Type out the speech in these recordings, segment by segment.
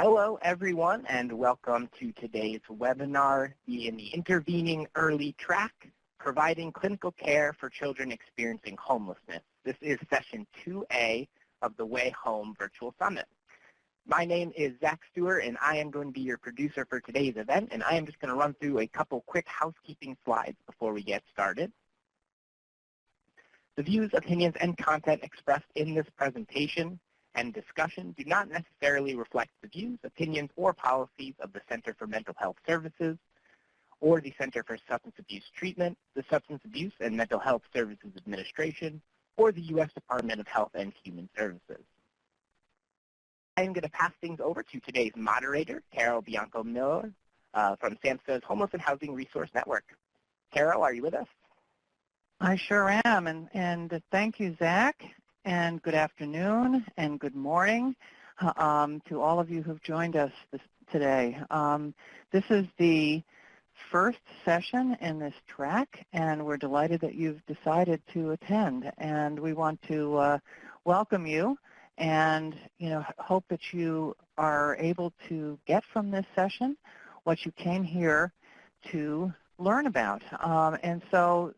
Hello, everyone, and welcome to today's webinar in the Intervening Early Track, Providing Clinical Care for Children Experiencing Homelessness. This is session 2A of the Way Home Virtual Summit. My name is Zach Stewart, and I am going to be your producer for today's event, and I am just going to run through a couple quick housekeeping slides before we get started. The views, opinions, and content expressed in this presentation and discussion do not necessarily reflect the views, opinions, or policies of the Center for Mental Health Services or the Center for Substance Abuse Treatment, the Substance Abuse and Mental Health Services Administration, or the U.S. Department of Health and Human Services. I am going to pass things over to today's moderator, Carol Bianco-Miller from SAMHSA's Homeless and Housing Resource Network. Carol, are you with us? I sure am, and thank you, Zach. And good afternoon and good morning to all of you who've joined us today. This is the first session in this track, and we're delighted that you've decided to attend. And we want to welcome you and hope that you are able to get from this session what you came here to learn about. And so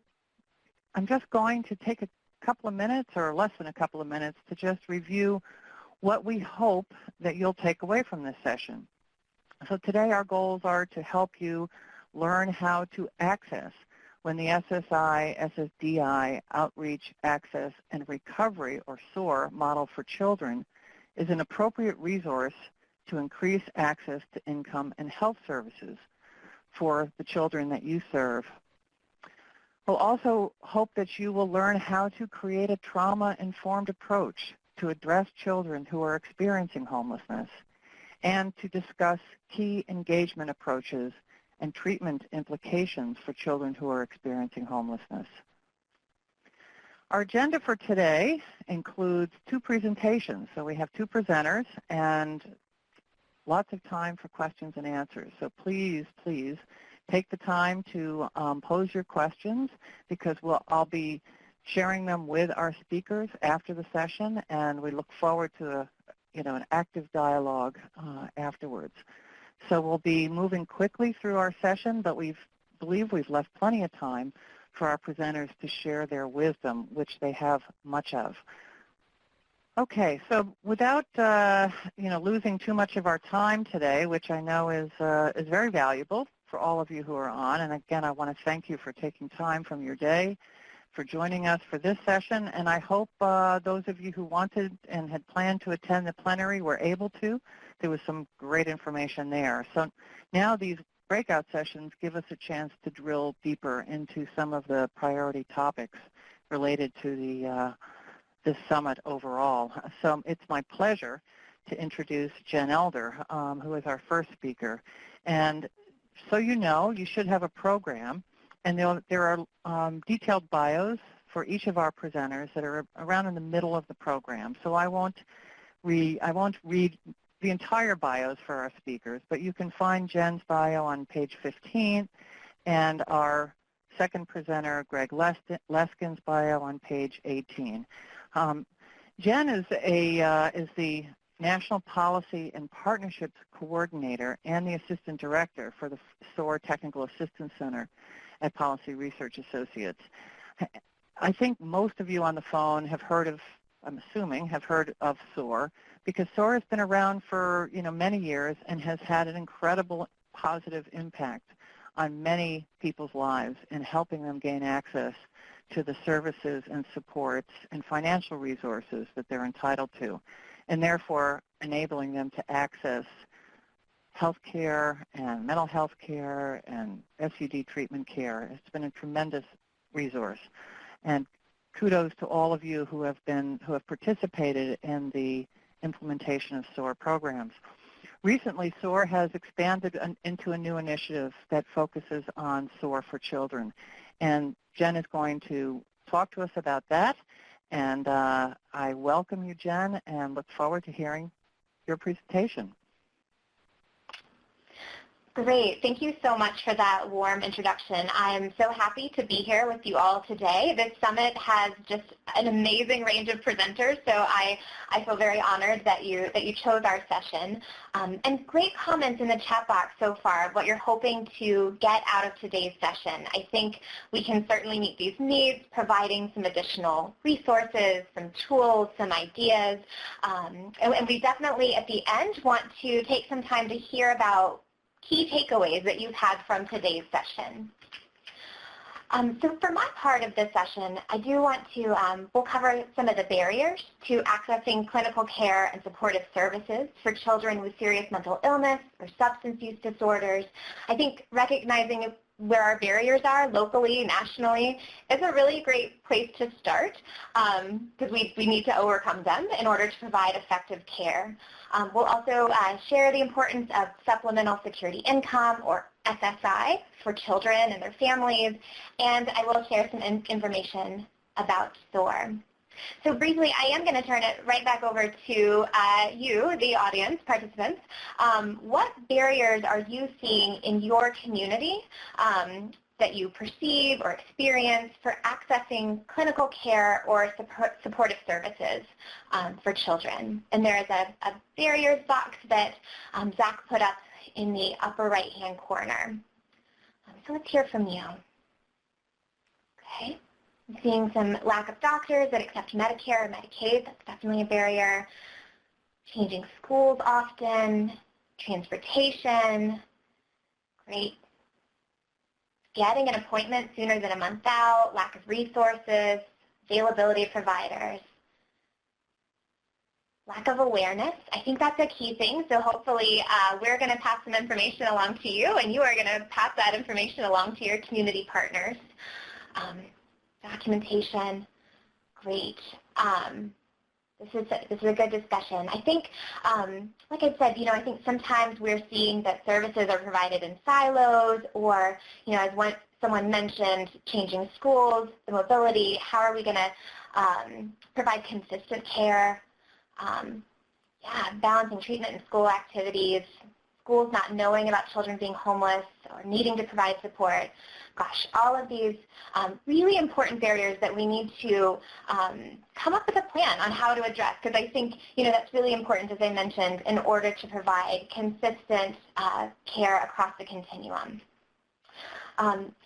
I'm just going to take a couple of minutes or less than a couple of minutes to just review what we hope that you'll take away from this session. So today our goals are to help you learn how to access when the SSI, SSDI, Outreach, Access, and Recovery, or SOAR, model for children is an appropriate resource to increase access to income and health services for the children that you serve. We'll also hope that you will learn how to create a trauma-informed approach to address children who are experiencing homelessness and to discuss key engagement approaches and treatment implications for children who are experiencing homelessness. Our agenda for today includes two presentations. So we have two presenters and lots of time for questions and answers. So please, please, take the time to pose your questions because I'll be sharing them with our speakers after the session, and we look forward to an active dialogue afterwards. So we'll be moving quickly through our session, but we believe we've left plenty of time for our presenters to share their wisdom, which they have much of. Okay, so without losing too much of our time today, which I know is very valuable for all of you who are on. And again, I want to thank you for taking time from your day for joining us for this session. And I hope those of you who wanted and had planned to attend the plenary were able to. There was some great information there. So now these breakout sessions give us a chance to drill deeper into some of the priority topics related to this summit overall. So it's my pleasure to introduce Jen Elder, who is our first speaker. And so you should have a program, and there are detailed bios for each of our presenters that are around in the middle of the program. So I won't read the entire bios for our speakers, but you can find Jen's bio on page 15, and our second presenter, Greg Leskin's bio, on page 18. Jen is the National Policy and Partnerships Coordinator and the Assistant Director for the SOAR Technical Assistance Center at Policy Research Associates. I think most of you on the phone have heard of, I'm assuming, have heard of SOAR because SOAR has been around for many years and has had an incredible positive impact on many people's lives in helping them gain access to the services and supports and financial resources that they're entitled to, and therefore enabling them to access health care and mental health care and SUD treatment care. It's been a tremendous resource. And kudos to all of you who have participated in the implementation of SOAR programs. Recently, SOAR has expanded into a new initiative that focuses on SOAR for children. And Jen is going to talk to us about that. And I welcome you, Jen, and look forward to hearing your presentation. Great. Thank you so much for that warm introduction. I'm so happy to be here with you all today. This summit has just an amazing range of presenters, so I feel very honored that you chose our session. And great comments in the chat box so far of what you're hoping to get out of today's session. I think we can certainly meet these needs, providing some additional resources, some tools, some ideas. And we definitely, at the end, want to take some time to hear about key takeaways that you've had from today's session. So for my part of this session, I do want to, we'll cover some of the barriers to accessing clinical care and supportive services for children with serious mental illness or substance use disorders. I think recognizing where our barriers are locally, nationally, is a really great place to start because we need to overcome them in order to provide effective care. We'll also share the importance of supplemental security income, or SSI, for children and their families, and I will share some information about SOAR. So briefly, I am going to turn it right back over to you, the audience, participants. What barriers are you seeing in your community that you perceive or experience for accessing clinical care or supportive services for children? And there is a barriers box that Zach put up in the upper right-hand corner. So let's hear from you. Okay. I'm seeing some lack of doctors that accept Medicare or Medicaid. That's definitely a barrier. Changing schools often. Transportation. Great. Getting an appointment sooner than a month out. Lack of resources. Availability of providers. Lack of awareness. I think that's a key thing. So hopefully we're going to pass some information along to you, and you are going to pass that information along to your community partners. Documentation, great. This is a good discussion. I think, like I said, I think sometimes we're seeing that services are provided in silos, or, as someone mentioned, changing schools, the mobility. How are we going to provide consistent care? Balancing treatment and school activities. Schools not knowing about children being homeless or needing to provide support. Gosh, all of these really important barriers that we need to come up with a plan on how to address, because I think that's really important, as I mentioned, in order to provide consistent care across the continuum.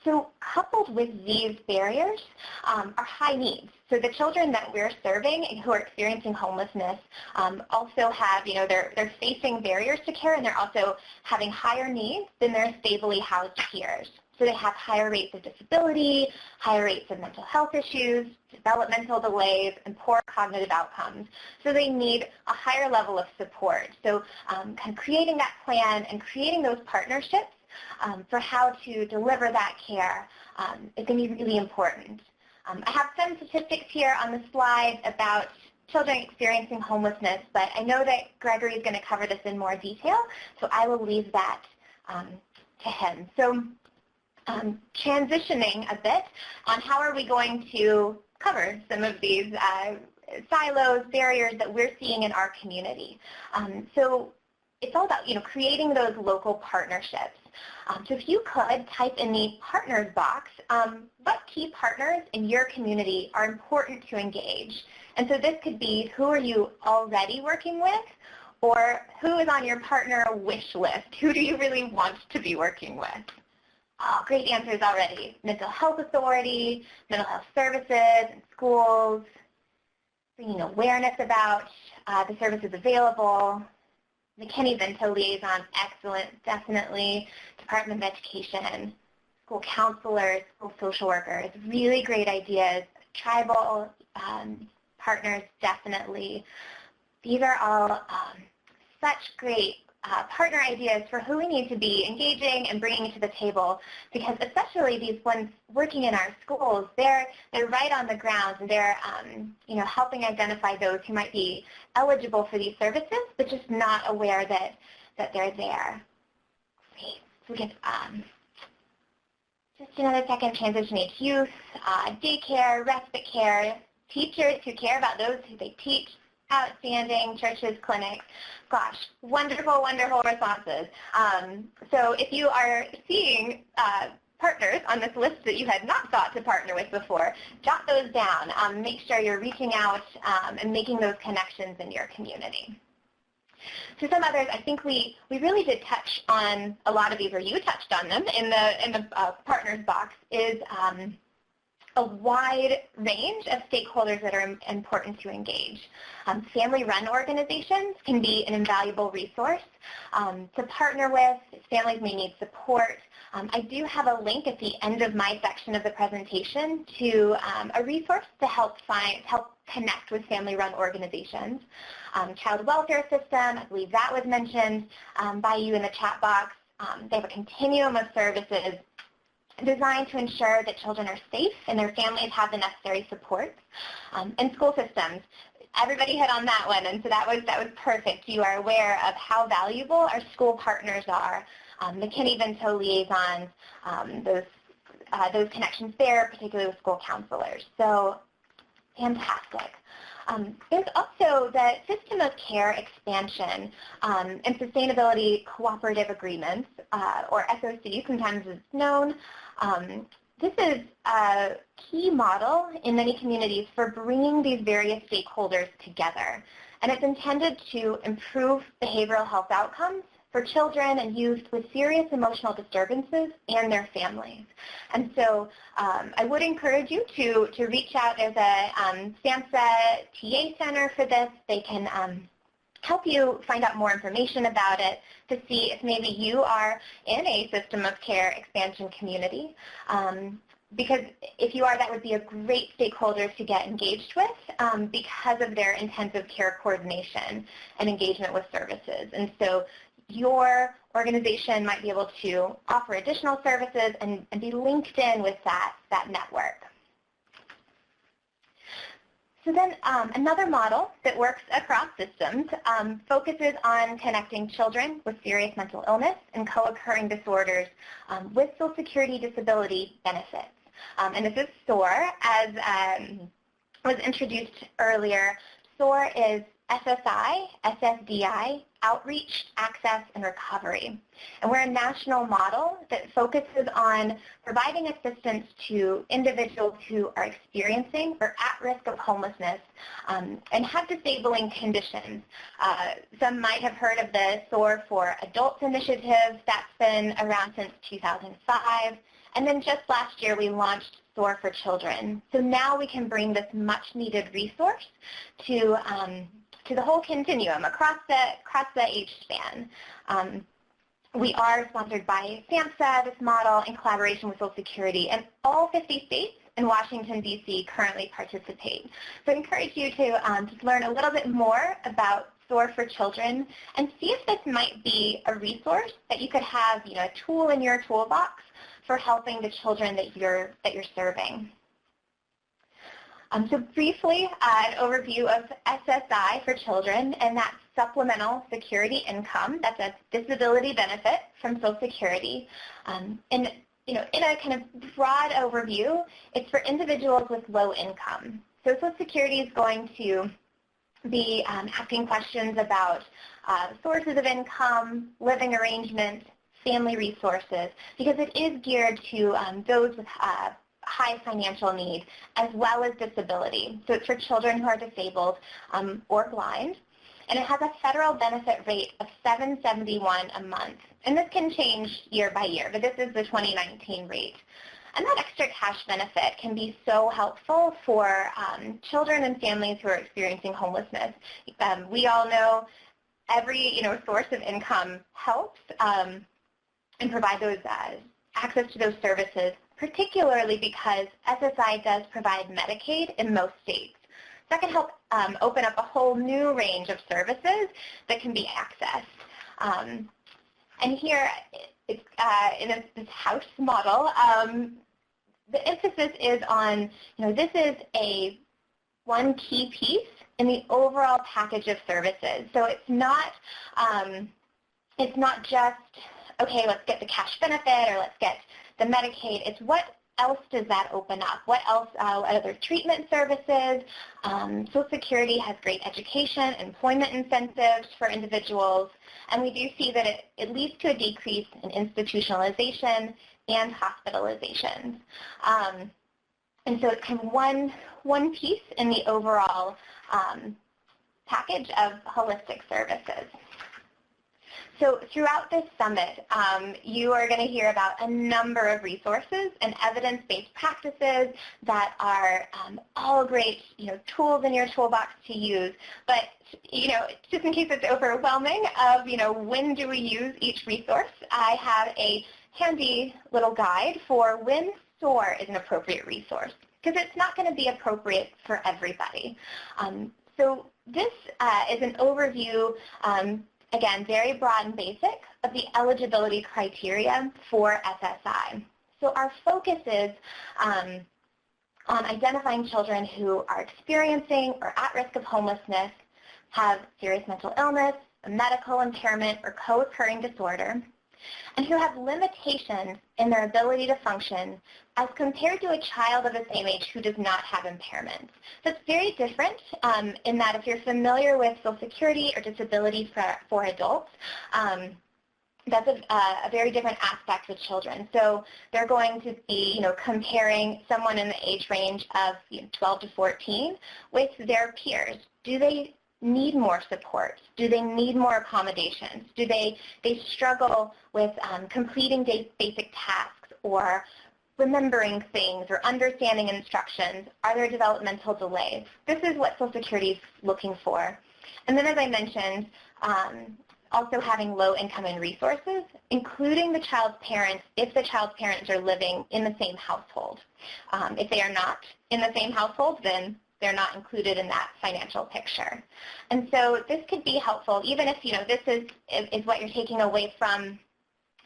So coupled with these barriers are high needs. So the children that we're serving who are experiencing homelessness also have, they're facing barriers to care, and they're also having higher needs than their stably housed peers. So they have higher rates of disability, higher rates of mental health issues, developmental delays, and poor cognitive outcomes. So they need a higher level of support. So kind of creating that plan and creating those partnerships for how to deliver that care is going to be really important. I have some statistics here on the slide about children experiencing homelessness, but I know that Gregory is going to cover this in more detail, so I will leave that to him. So transitioning a bit on how are we going to cover some of these silos, barriers that we're seeing in our community. So it's all about creating those local partnerships. So if you could type in the partners box, what key partners in your community are important to engage? And so this could be, who are you already working with, or who is on your partner wish list? Who do you really want to be working with? Oh, great answers already. Mental health authority, mental health services and schools, bringing awareness about the services available. McKinney-Vento liaison, excellent, definitely. Department of Education, school counselors, school social workers, really great ideas. Tribal partners, definitely. These are all such great partner ideas for who we need to be engaging and bringing to the table, because especially these ones working in our schools, they're right on the ground, and they're helping identify those who might be eligible for these services, but just not aware that they're there. Great. So we get just another second, transition age youth, daycare, respite care, teachers who care about those who they teach, Outstanding. Churches, clinics. Gosh, wonderful, wonderful responses. So if you are seeing partners on this list that you had not thought to partner with before, jot those down. Make sure you're reaching out and making those connections in your community. So some others, I think we really did touch on a lot of these, or you touched on them in the partners box, is a wide range of stakeholders that are important to engage. Family-run organizations can be an invaluable resource to partner with. Families may need support. I do have a link at the end of my section of the presentation to a resource to help connect with family-run organizations. Child welfare system, I believe that was mentioned by you in the chat box. They have a continuum of services designed to ensure that children are safe and their families have the necessary support. And school systems, everybody hit on that one, and so that was perfect. You are aware of how valuable our school partners are, the Kinney-Vento liaisons, those connections there, particularly with school counselors. So fantastic. There's also the system of care expansion and sustainability cooperative agreements, or SOC, sometimes it's known. This is a key model in many communities for bringing these various stakeholders together, and it's intended to improve behavioral health outcomes for children and youth with serious emotional disturbances and their families. And so I would encourage you to reach out. There's a SAMHSA TA center for this. They can help you find out more information about it to see if maybe you are in a system of care expansion community. Because if you are, that would be a great stakeholder to get engaged with because of their intensive care coordination and engagement with services. And so your organization might be able to offer additional services and be linked in with that network. So then another model that works across systems focuses on connecting children with serious mental illness and co-occurring disorders with Social Security disability benefits. And this is SOAR. As was introduced earlier, SOAR is SSI, SSDI, Outreach, Access, and Recovery. And we're a national model that focuses on providing assistance to individuals who are experiencing or at risk of homelessness and have disabling conditions. Some might have heard of the SOAR for Adults initiative. That's been around since 2005. And then just last year, we launched SOAR for Children. So now we can bring this much-needed resource to the whole continuum across the age span. We are sponsored by SAMHSA, this model, in collaboration with Social Security, and all 50 states and Washington, D.C. currently participate. So I encourage you to just learn a little bit more about SOAR for Children and see if this might be a resource that you could have, a tool in your toolbox for helping the children that you're serving. So briefly, an overview of SSI for children, and that's supplemental security income. That's a disability benefit from Social Security. And in a kind of broad overview, it's for individuals with low income. So Social Security is going to be asking questions about sources of income, living arrangements, family resources, because it is geared to those with high financial need as well as disability. So it's for children who are disabled or blind. And it has a federal benefit rate of $771 a month. And this can change year by year, but this is the 2019 rate. And that extra cash benefit can be so helpful for children and families who are experiencing homelessness. We all know every source of income helps and provide those access to those services, particularly because SSI does provide Medicaid in most states. So that can help open up a whole new range of services that can be accessed. And here, it's, in this house model, the emphasis is on, this is one key piece in the overall package of services. So it's not just, okay, let's get the cash benefit or let's get the Medicaid. It's what else does that open up? What else, other treatment services? Social Security has great education, employment incentives for individuals, and we do see that it leads to a decrease in institutionalization and hospitalizations. And so it's kind of one piece in the overall package of holistic services. So throughout this summit, you are going to hear about a number of resources and evidence-based practices that are all great, tools in your toolbox to use. But, just in case it's overwhelming of, when do we use each resource, I have a handy little guide for when SOAR is an appropriate resource, because it's not going to be appropriate for everybody. So this is an overview, again, very broad and basic, of the eligibility criteria for SSI. So our focus is on identifying children who are experiencing or at risk of homelessness, have serious mental illness, a medical impairment, or co-occurring disorder, and who have limitations in their ability to function as compared to a child of the same age who does not have impairments. So it's very different in that if you're familiar with Social Security or disability for adults, that's a very different aspect with children. So they're going to be, comparing someone in the age range of 12 to 14 with their peers. Do they need more support? Do they need more accommodations? Do they struggle with completing basic tasks or remembering things or understanding instructions? Are there developmental delays? This is what Social Security is looking for. And then, as I mentioned, also having low income and resources, including the child's parents if the child's parents are living in the same household. If they are not in the same household, then they're not included in that financial picture. And so this could be helpful, even if this is what you're taking away from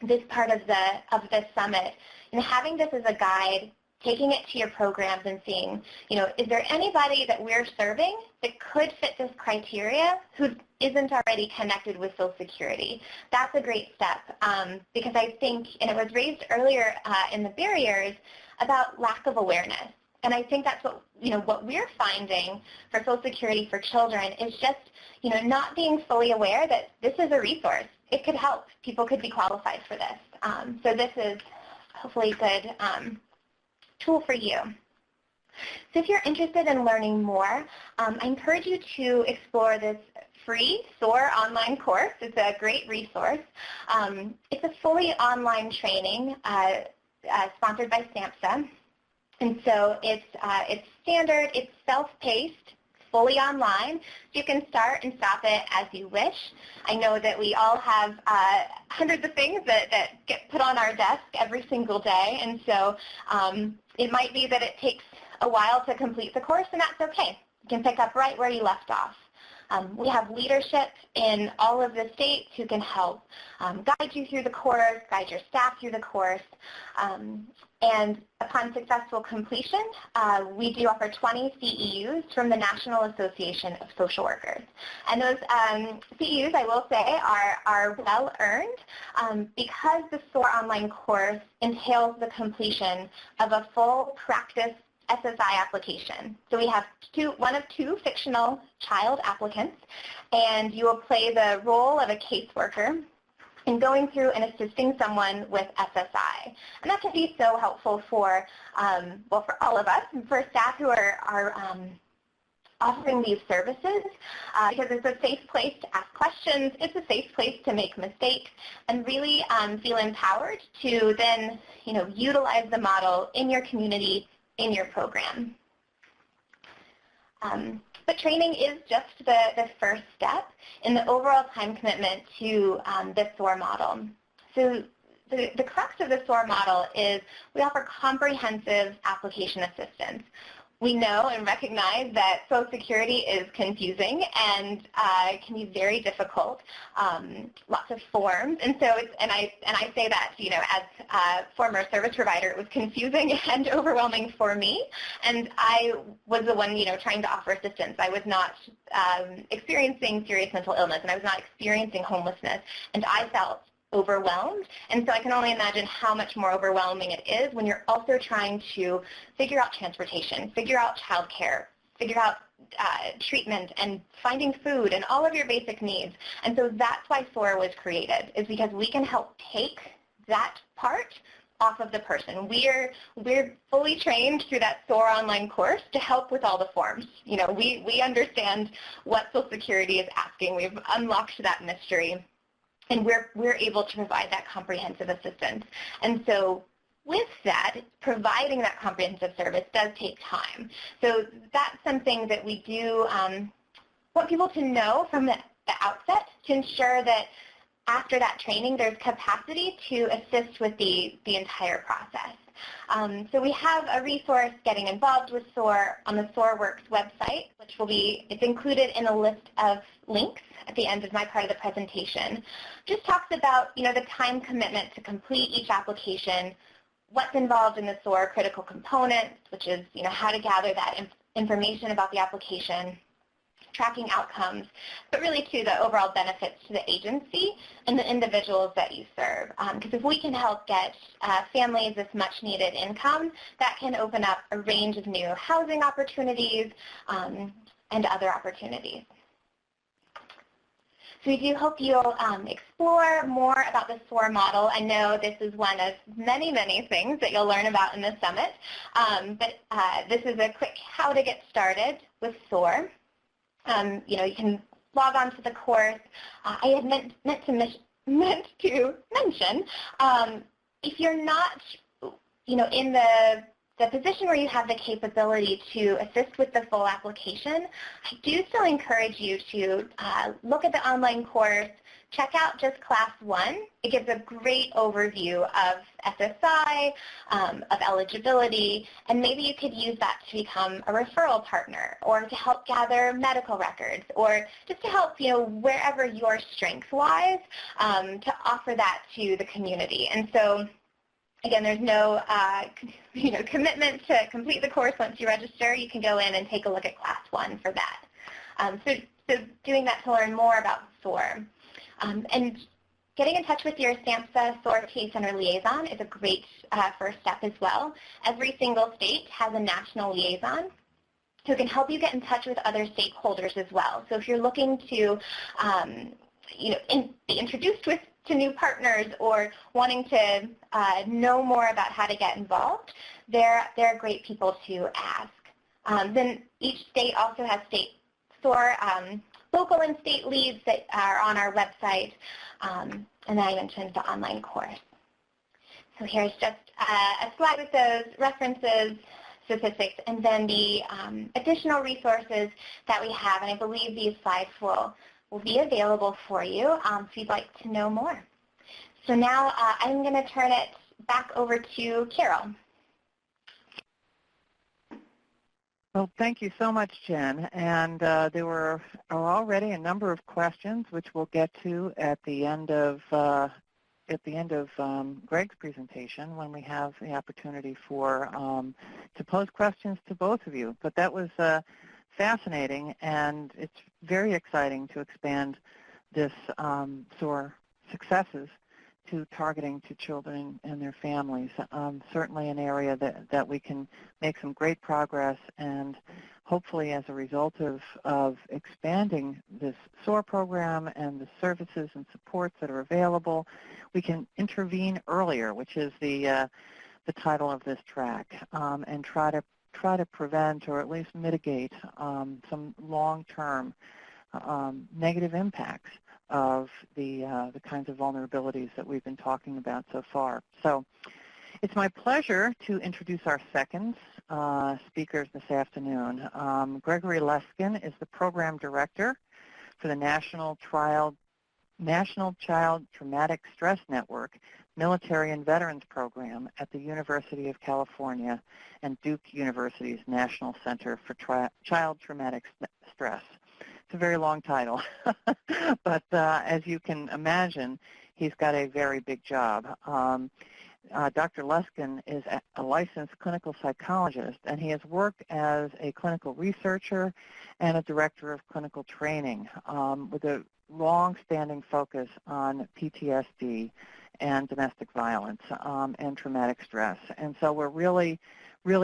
this part of the summit. Having this as a guide, taking it to your programs and seeing, is there anybody that we're serving that could fit this criteria who isn't already connected with Social Security? That's a great step because I think, and it was raised earlier in the barriers, about lack of awareness. And I think that's what we're finding for Social Security for children is just, not being fully aware that this is a resource. It could help. People could be qualified for this. So this is hopefully a good tool for you. So if you're interested in learning more, I encourage you to explore this free SOAR online course. It's a great resource. It's a fully online training sponsored by SAMHSA. And so it's standard, it's self-paced, fully online. You can start and stop it as you wish. I know that we all have hundreds of things that get put on our desk every single day, and so it might be that it takes a while to complete the course, and that's okay. You can pick up right where you left off. We have leadership in all of the states who can help guide you through the course, guide your staff through the course. And upon successful completion, we do offer 20 CEUs from the National Association of Social Workers. And those CEUs, I will say, are well-earned because the SOAR online course entails the completion of a full practice SSI application. So we have one of two fictional child applicants, and you will play the role of a caseworker in going through and assisting someone with SSI. And that can be so helpful for, for all of us, and for staff who are offering these services, because it's a safe place to ask questions, it's a safe place to make mistakes, and really feel empowered to then utilize the model in your community, in your program. But training is just the first step in the overall time commitment to the SOAR model. So the crux of the SOAR model is we offer comprehensive application assistance. We know and recognize that Social Security is confusing and can be very difficult, lots of forms, and so I say that as a former service provider, it was confusing and overwhelming for me, and I was the one trying to offer assistance. I was not experiencing serious mental illness, and I was not experiencing homelessness, and I felt overwhelmed. And so I can only imagine how much more overwhelming it is when you're also trying to figure out transportation, figure out childcare, figure out treatment and finding food and all of your basic needs. And so that's why SOAR was created, is because we can help take that part off of the person. We're fully trained through that SOAR online course to help with all the forms. You know, we understand what Social Security is asking. We've unlocked that mystery, and we're able to provide that comprehensive assistance. And so with that, providing that comprehensive service does take time. So that's something that we do want people to know from the outset, to ensure that after that training, there's capacity to assist with the entire process. So we have a resource, Getting Involved with SOAR, on the SOAR Works website, which it's included in a list of links at the end of my part of the presentation. Just talks about, you know, the time commitment to complete each application, what's involved in the SOAR critical components, which is, you know, how to gather that information about the application, tracking outcomes, but really too the overall benefits to the agency and the individuals that you serve. Because if we can help get families this much needed income, that can open up a range of new housing opportunities and other opportunities. So we do hope you'll explore more about the SOAR model. I know this is one of many, many things that you'll learn about in the summit, but this is a quick how to get started with SOAR. You know, you can log on to the course. I had meant to mention, if you're not, you know, in the position where you have the capability to assist with the full application, I do still encourage you to look at the online course, check out just Class 1. It gives a great overview of SSI, of eligibility, and maybe you could use that to become a referral partner or to help gather medical records or just to help, you know, wherever your strength lies, to offer that to the community. And so, again, there's no you know, commitment to complete the course once you register. You can go in and take a look at Class 1 for that. So doing that to learn more about SOAR. And getting in touch with your SAMHSA SOAR Case Center liaison is a great first step as well. Every single state has a national liaison who can help you get in touch with other stakeholders as well. So if you're looking to you know, be introduced to new partners or wanting to know more about how to get involved, they're great people to ask. Then each state also has state SOAR local and state leads that are on our website, and then I mentioned the online course. So here's just a slide with those references, statistics, and then the additional resources that we have, and I believe these slides will be available for you if you'd like to know more. So now I'm going to turn it back over to Carol. Well, thank you so much, Jen. And there are already a number of questions, which we'll get to at the end of Greg's presentation, when we have the opportunity to pose questions to both of you. But that was fascinating, and it's very exciting to expand this SOAR successes to targeting to children and their families. Certainly an area that we can make some great progress, and hopefully as a result of expanding this SOAR program and the services and supports that are available, we can intervene earlier, which is the title of this track, and try to prevent or at least mitigate some long-term negative impacts of the kinds of vulnerabilities that we've been talking about so far. So it's my pleasure to introduce our second speakers this afternoon. Gregory Luskin is the Program Director for the National Child Traumatic Stress Network Military and Veterans Program at the University of California and Duke University's National Center for Child Traumatic Stress. It's a very long title, but as you can imagine, he's got a very big job. Dr. Luskin is a licensed clinical psychologist, and he has worked as a clinical researcher and a director of clinical training with a long-standing focus on PTSD and domestic violence and traumatic stress. And so we're really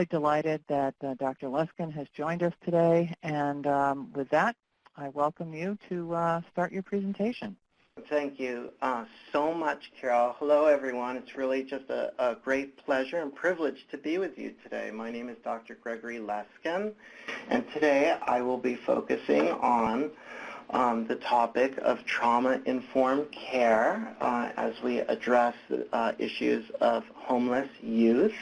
delighted that Dr. Luskin has joined us today. And with that, I welcome you to start your presentation. Thank you so much, Carol. Hello, everyone. It's really just a great pleasure and privilege to be with you today. My name is Dr. Gregory Luskin, and today I will be focusing on the topic of trauma-informed care as we address issues of homeless youth.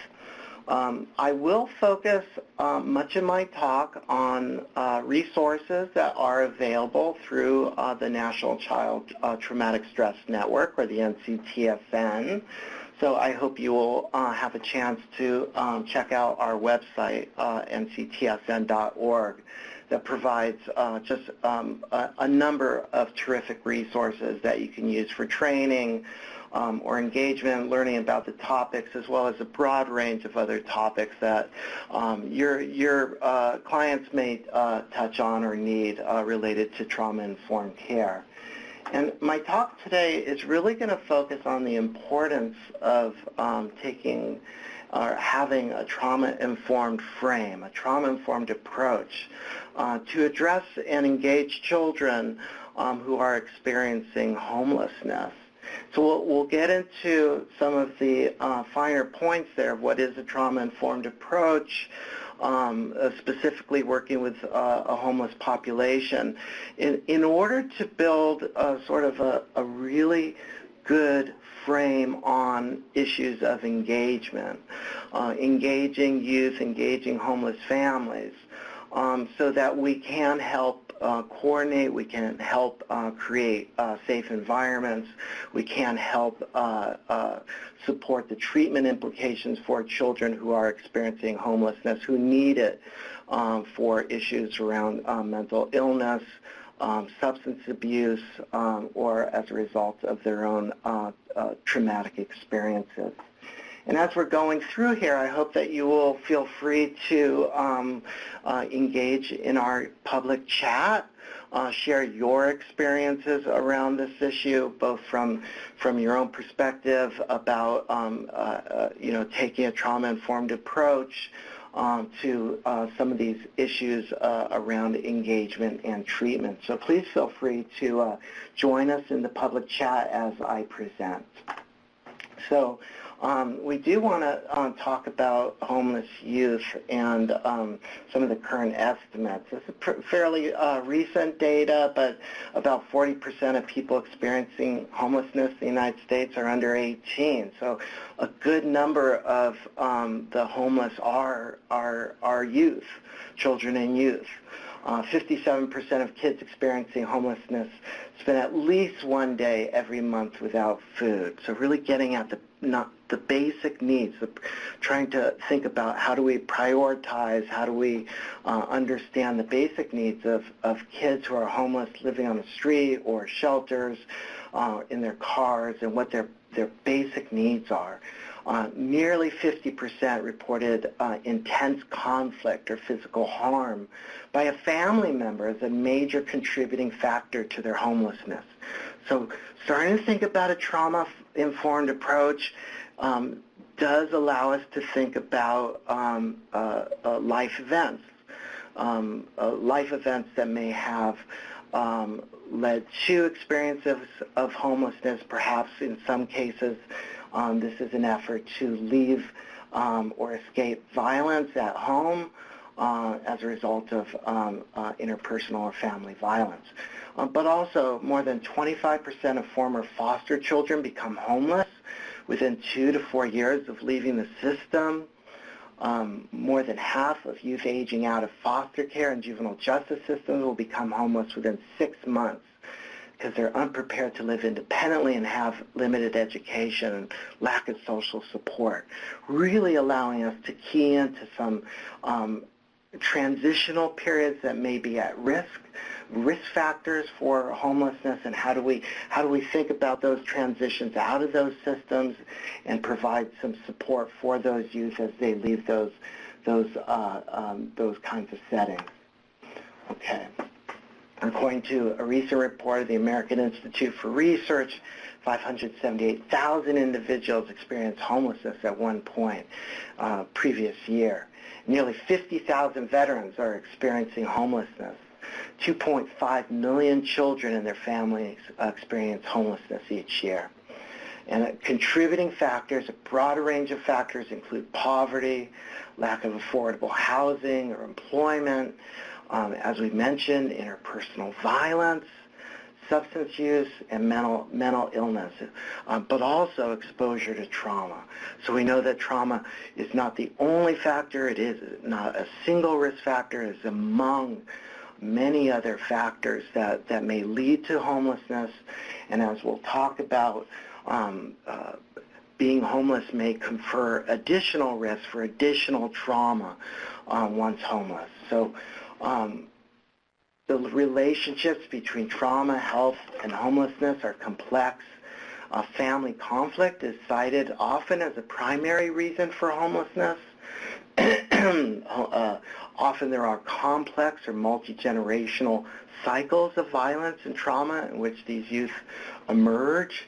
I will focus much of my talk on resources that are available through the National Child Traumatic Stress Network, or the NCTSN. So I hope you will have a chance to check out our website, nctsn.org, that provides just a number of terrific resources that you can use for training, or engagement, learning about the topics, as well as a broad range of other topics that your clients may touch on or need related to trauma-informed care. And my talk today is really going to focus on the importance of taking or having a trauma-informed frame, a trauma-informed approach to address and engage children who are experiencing homelessness. So we'll get into some of the finer points there of what is a trauma-informed approach, specifically working with a homeless population, in order to build sort of a really good frame on issues of engagement, engaging youth, engaging homeless families, so that we can help coordinate, we can help create safe environments, we can help support the treatment implications for children who are experiencing homelessness, who need it for issues around mental illness, substance abuse, or as a result of their own traumatic experiences. And as we're going through here, I hope that you will feel free to engage in our public chat, share your experiences around this issue, both from your own perspective about taking a trauma-informed approach to some of these issues around engagement and treatment. So please feel free to join us in the public chat as I present. So we do want to talk about homeless youth and some of the current estimates. This is fairly recent data, but about 40% of people experiencing homelessness in the United States are under 18. So a good number of the homeless are youth, children and youth. 57% of kids experiencing homelessness spend at least one day every month without food. So really getting at the basic needs, trying to think about how do we prioritize, how do we understand the basic needs of kids who are homeless, living on the street or shelters, in their cars, and what their basic needs are. Nearly 50% reported intense conflict or physical harm by a family member as a major contributing factor to their homelessness. So starting to think about a trauma-informed approach does allow us to think about life events that may have led to experiences of homelessness. Perhaps in some cases this is an effort to leave or escape violence at home as a result of interpersonal or family violence. But also, more than 25% of former foster children become homeless within 2 to 4 years of leaving the system. More than half of youth aging out of foster care and juvenile justice systems will become homeless within 6 months because they're unprepared to live independently and have limited education and lack of social support, really allowing us to key into some transitional periods that may be at risk factors for homelessness, and how do we think about those transitions out of those systems and provide some support for those youth as they leave those kinds of settings. Okay. According to a recent report of the American Institute for Research, 578,000 individuals experienced homelessness at one point previous year. Nearly 50,000 veterans are experiencing homelessness. 2.5 million children and their families experience homelessness each year. And contributing factors, a broad range of factors, include poverty, lack of affordable housing or employment, as we mentioned, interpersonal violence, substance use, and mental illness, but also exposure to trauma. So we know that trauma is not the only factor. It is not a single risk factor. It is among many other factors that may lead to homelessness. And as we'll talk about, being homeless may confer additional risk for additional trauma once homeless. So the relationships between trauma, health, and homelessness are complex. Family conflict is cited often as a primary reason for homelessness. Often there are complex or multi-generational cycles of violence and trauma in which these youth emerge.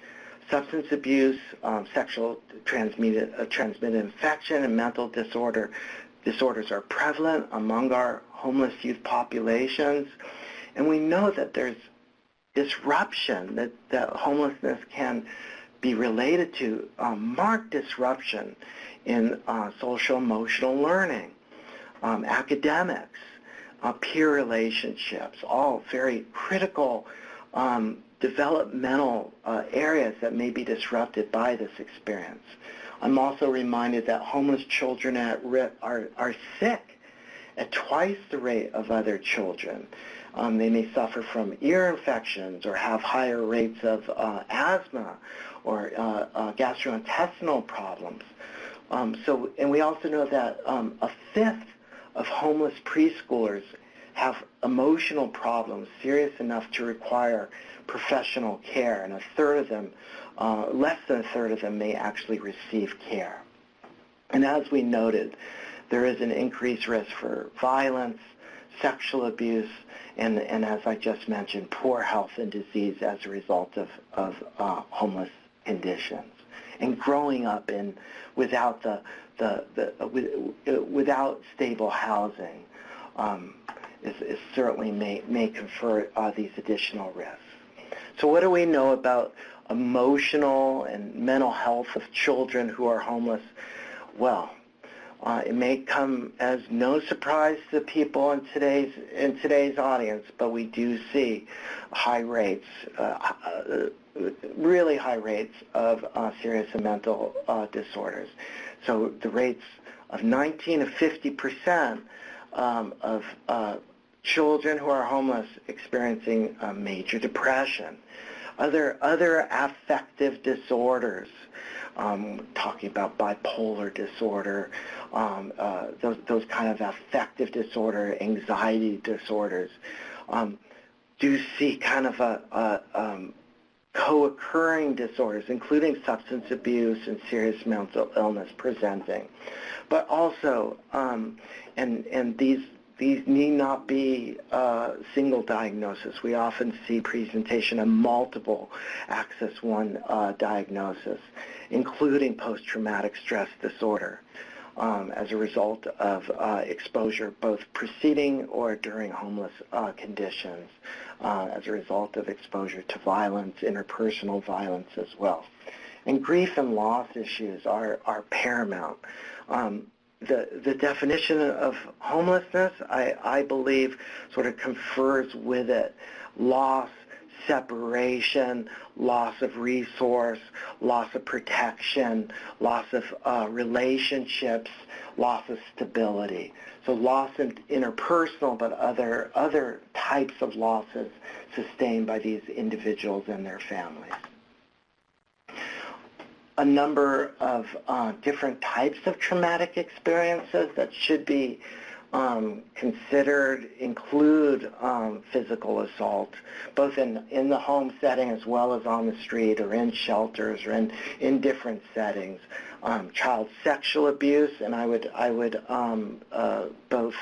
Substance abuse, sexual transmitted infection, and mental disorders are prevalent among our homeless youth populations. And we know that there's disruption, that homelessness can be related to marked disruption in social emotional learning, academics, peer relationships, all very critical developmental areas that may be disrupted by this experience. I'm also reminded that homeless children are sick at twice the rate of other children. They may suffer from ear infections or have higher rates of asthma or gastrointestinal problems. And we also know that a fifth of homeless preschoolers have emotional problems serious enough to require professional care, and a third of them, less than a third of them, may actually receive care. And as we noted, there is an increased risk for violence, sexual abuse, and as I just mentioned, poor health and disease as a result of homeless conditions. And growing up without without stable housing is certainly may confer these additional risks. So what do we know about emotional and mental health of children who are homeless? Well, it may come as no surprise to people in today's audience, but we do see high rates, really high rates of serious mental disorders. So the rates of 19 to 50% of children who are homeless experiencing major depression, other affective disorders, talking about bipolar disorder, those kind of affective disorder, anxiety disorders, do see kind of co-occurring disorders, including substance abuse and serious mental illness presenting. But also, and these need not be single diagnosis. We often see presentation of multiple Axis 1 diagnosis, including post-traumatic stress disorder as a result of exposure both preceding or during homeless conditions, as a result of exposure to violence, interpersonal violence as well. And grief and loss issues are paramount. The definition of homelessness, I believe, sort of confers with it loss, separation, loss of resource, loss of protection, loss of relationships, loss of stability. So loss in interpersonal, but other types of losses sustained by these individuals and their families. A number of different types of traumatic experiences that should be considered include physical assault, both in the home setting as well as on the street or in shelters or in different settings. Child sexual abuse, and I would both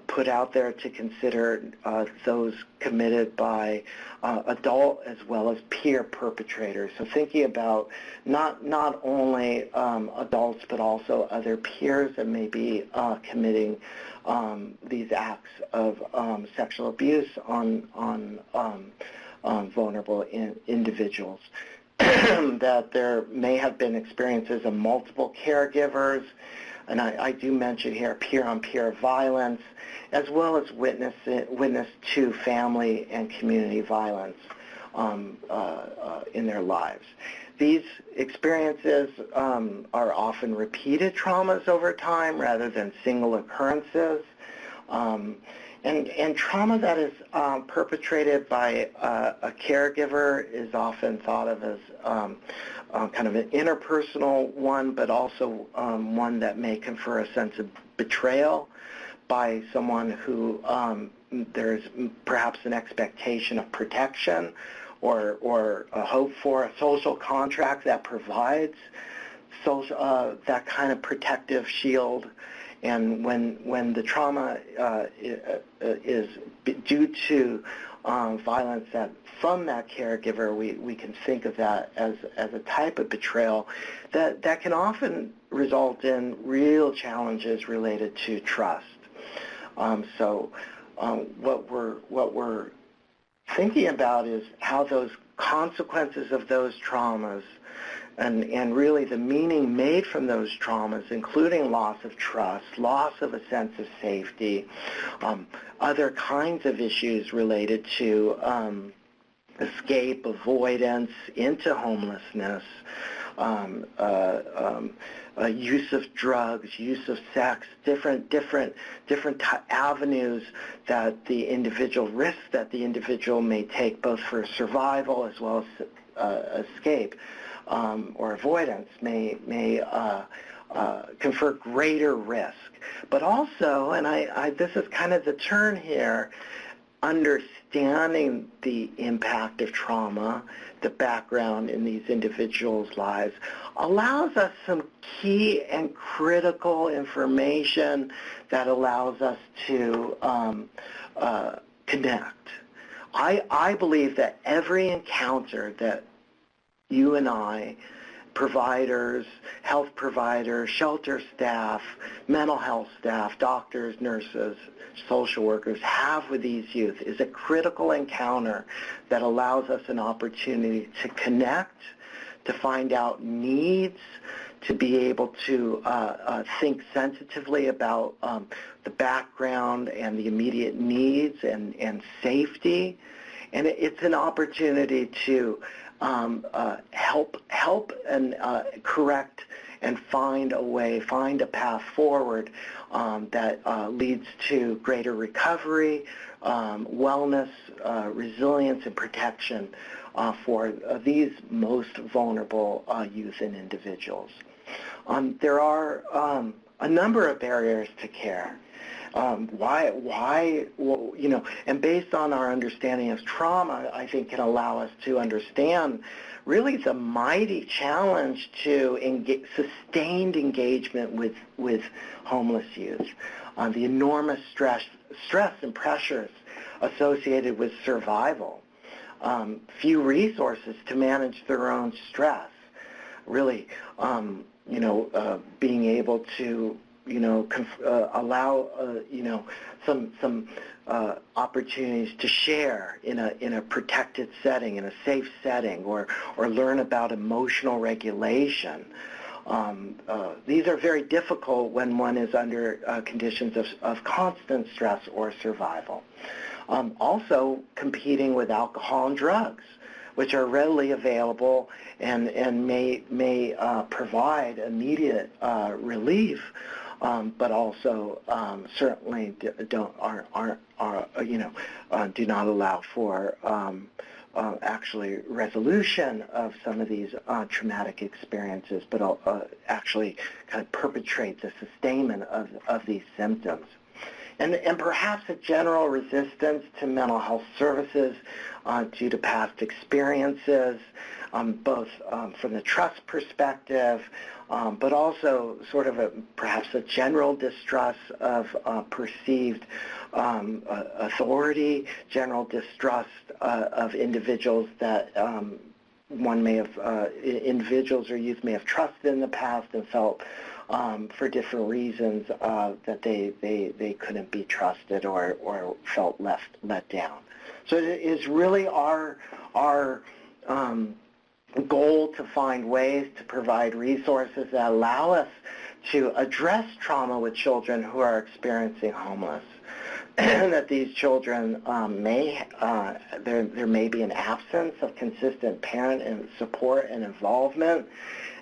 put out there to consider those committed by adult as well as peer perpetrators. So thinking about not only adults but also other peers that may be committing these acts of sexual abuse on vulnerable individuals. That there may have been experiences of multiple caregivers, and I do mention here peer-on-peer violence, as well as witness to family and community violence in their lives. These experiences are often repeated traumas over time rather than single occurrences. And trauma that is perpetrated by a caregiver is often thought of as kind of an interpersonal one, but also one that may confer a sense of betrayal by someone who there's perhaps an expectation of protection or a hope for a social contract that provides that kind of protective shield. And when the trauma is due to violence from that caregiver, we can think of that as a type of betrayal that can often result in real challenges related to trust. So what we're thinking about is how those consequences of those traumas and really the meaning made from those traumas, including loss of trust, loss of a sense of safety, other kinds of issues related to escape, avoidance into homelessness, use of drugs, use of sex, different avenues that the individual risks that the individual may take both for survival as well as escape. Or avoidance may confer greater risk. But also, and this is kind of the turn here, understanding the impact of trauma, the background in these individuals' lives, allows us some key and critical information that allows us to connect. I believe that every encounter that you and I, providers, health providers, shelter staff, mental health staff, doctors, nurses, social workers have with these youth is a critical encounter that allows us an opportunity to connect, to find out needs, to be able to think sensitively about the background and the immediate needs and safety. And it's an opportunity to help and correct and find a path forward that leads to greater recovery, wellness, resilience, and protection for these most vulnerable youth and individuals. There are a number of barriers to care. Why, you know, and based on our understanding of trauma, I think can allow us to understand really the mighty challenge to sustained engagement with homeless youth, the enormous stress and pressures associated with survival, few resources to manage their own stress, really, you know, being able to allow some opportunities to share in a protected setting, in a safe setting, or learn about emotional regulation. These are very difficult when one is under conditions of constant stress or survival. Also, competing with alcohol and drugs, which are readily available and may provide immediate relief. But also certainly do not allow for actually resolution of some of these traumatic experiences, but actually kind of perpetrate the sustainment of these symptoms. And perhaps a general resistance to mental health services due to past experiences, both from the trust perspective, but also sort of perhaps a general distrust of perceived authority, general distrust of individuals that one may have, individuals or youth may have trusted in the past and felt for different reasons that they couldn't be trusted or felt let down. So it is really our goal to find ways to provide resources that allow us to address trauma with children who are experiencing homeless. That these children there may be an absence of consistent parent and support and involvement,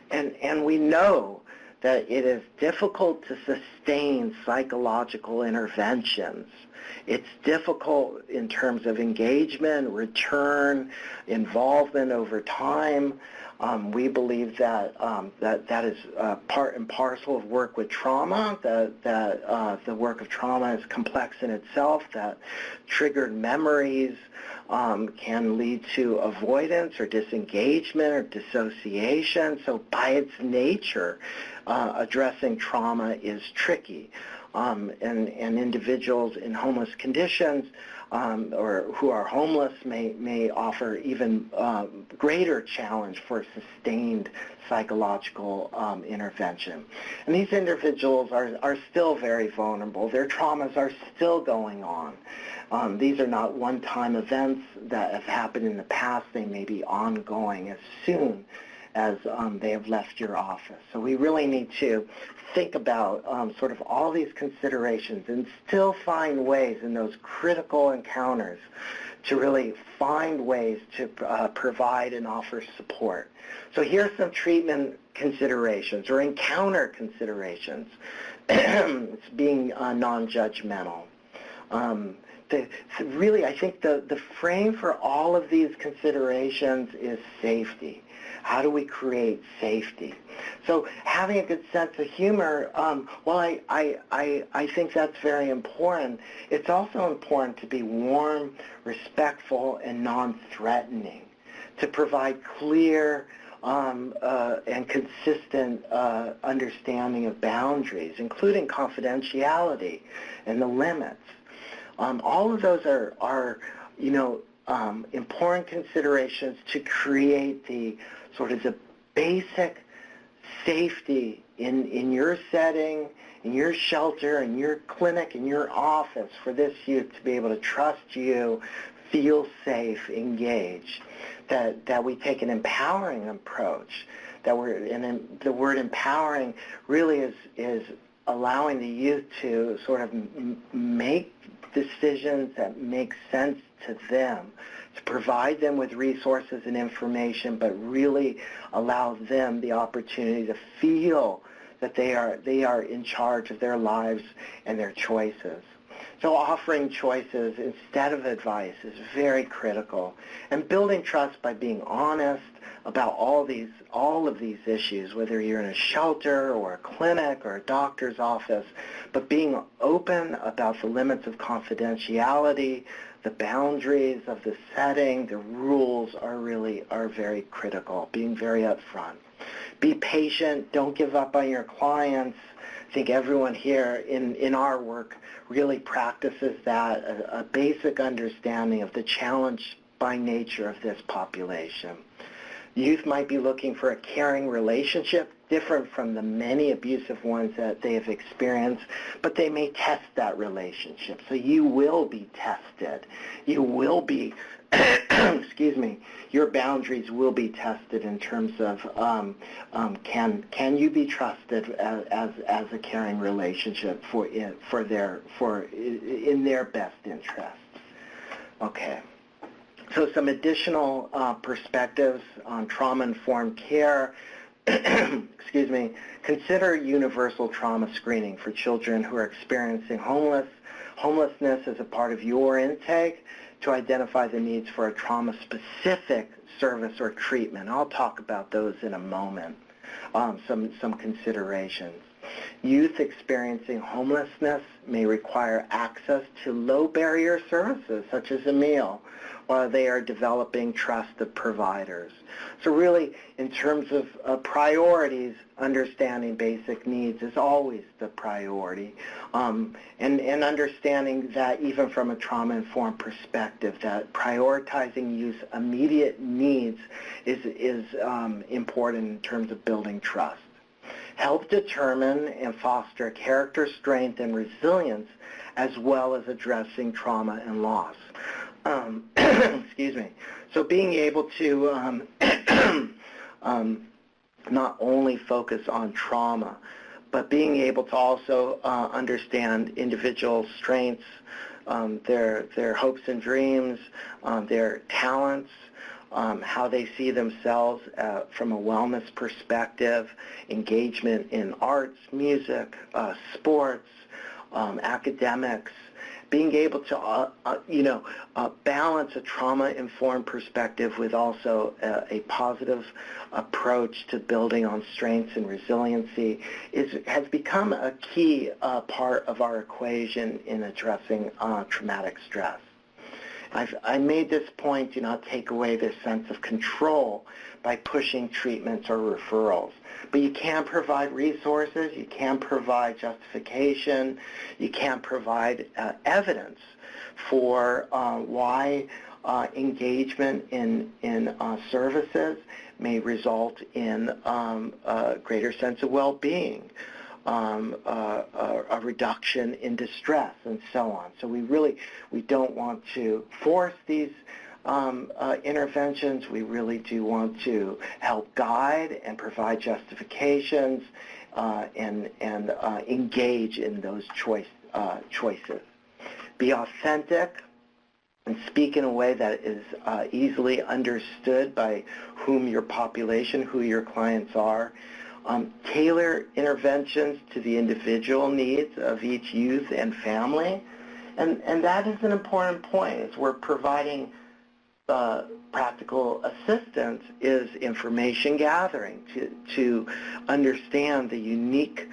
and we know that it is difficult to sustain psychological interventions. It's difficult in terms of engagement, return, involvement over time. We believe that that is part and parcel of work with trauma, that the work of trauma is complex in itself, that triggered memories can lead to avoidance or disengagement or dissociation. So by its nature, addressing trauma is tricky. And individuals in homeless conditions or who are homeless may offer even greater challenge for sustained psychological intervention. And these individuals are still very vulnerable. Their traumas are still going on. These are not one-time events that have happened in the past. They may be ongoing as soon as they have left your office. So we really need to think about sort of all these considerations and still find ways in those critical encounters to really find ways to provide and offer support. So here's some treatment considerations or encounter considerations. It's being non-judgmental. Really, I think the frame for all of these considerations is safety. How do we create safety? So having a good sense of humor, while I think that's very important, it's also important to be warm, respectful, and non-threatening, to provide clear and consistent understanding of boundaries, including confidentiality and the limits. All of those are important considerations to create the sort of the basic safety in your setting, in your shelter, in your clinic, in your office for this youth to be able to trust you, feel safe, engage. That we take an empowering approach. The word empowering really is allowing the youth to sort of make decisions that make sense to them, to provide them with resources and information, but really allow them the opportunity to feel that they are in charge of their lives and their choices. So offering choices instead of advice is very critical. And building trust by being honest about all of these issues, whether you're in a shelter or a clinic or a doctor's office, but being open about the limits of confidentiality, the boundaries of the setting, the rules are very critical, being very upfront. Be patient, don't give up on your clients. I think everyone here in our work really practices that, a basic understanding of the challenge by nature of this population. Youth might be looking for a caring relationship, different from the many abusive ones that they have experienced, but they may test that relationship. So you will be tested. You will be, excuse me, your boundaries will be tested in terms of can you be trusted as a caring relationship in their best interests. Okay. So some additional perspectives on trauma-informed care. Excuse me. Consider universal trauma screening for children who are experiencing homelessness as a part of your intake to identify the needs for a trauma-specific service or treatment. I'll talk about those in a moment. Some considerations. Youth experiencing homelessness may require access to low-barrier services such as a meal while they are developing trust of providers. So really, in terms of priorities, understanding basic needs is always the priority. And understanding that even from a trauma-informed perspective, that prioritizing youth's immediate needs is important in terms of building trust. Help determine and foster character strength and resilience, as well as addressing trauma and loss. Excuse me. So being able to not only focus on trauma, but being able to also understand individual strengths, their hopes and dreams, their talents, how they see themselves from a wellness perspective, engagement in arts, music, sports, academics, being able to, balance a trauma-informed perspective with also a positive approach to building on strengths and resiliency has become a key part of our equation in addressing traumatic stress. I made this point, do not take away this sense of control by pushing treatments or referrals. But you can provide resources, you can provide justification, you can provide evidence for why engagement in services may result in a greater sense of well-being, a reduction in distress, and so on. So we don't want to force these interventions. We really do want to help guide and provide justifications and engage in those choices. Be authentic and speak in a way that is easily understood by whom your population, who your clients are. Tailor interventions to the individual needs of each youth and family. And that is an important point. As we're providing practical assistance is information gathering to understand the unique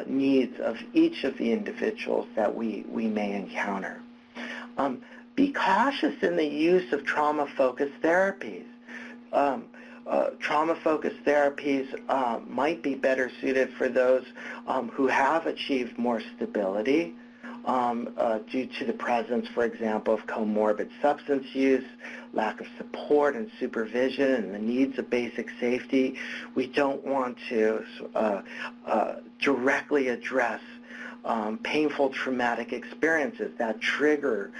needs of each of the individuals that we may encounter. Be cautious in the use of trauma-focused therapies. Trauma-focused therapies might be better suited for those who have achieved more stability due to the presence, for example, of comorbid substance use, lack of support and supervision, and the needs of basic safety. We don't want to directly address painful traumatic experiences that trigger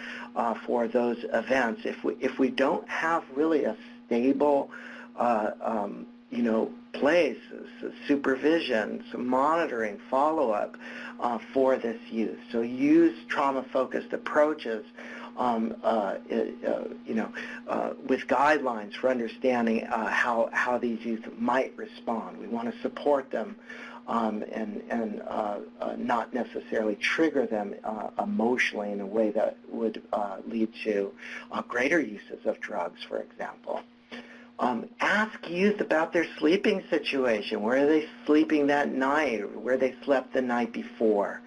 for those events. If we don't have really a stable place, supervision, some monitoring, follow-up for this youth. So use trauma-focused approaches with guidelines for understanding how these youth might respond. We want to support them and not necessarily trigger them emotionally in a way that would lead to greater uses of drugs, for example. Ask youth about their sleeping situation. Where are they sleeping that night? Where they slept the night before?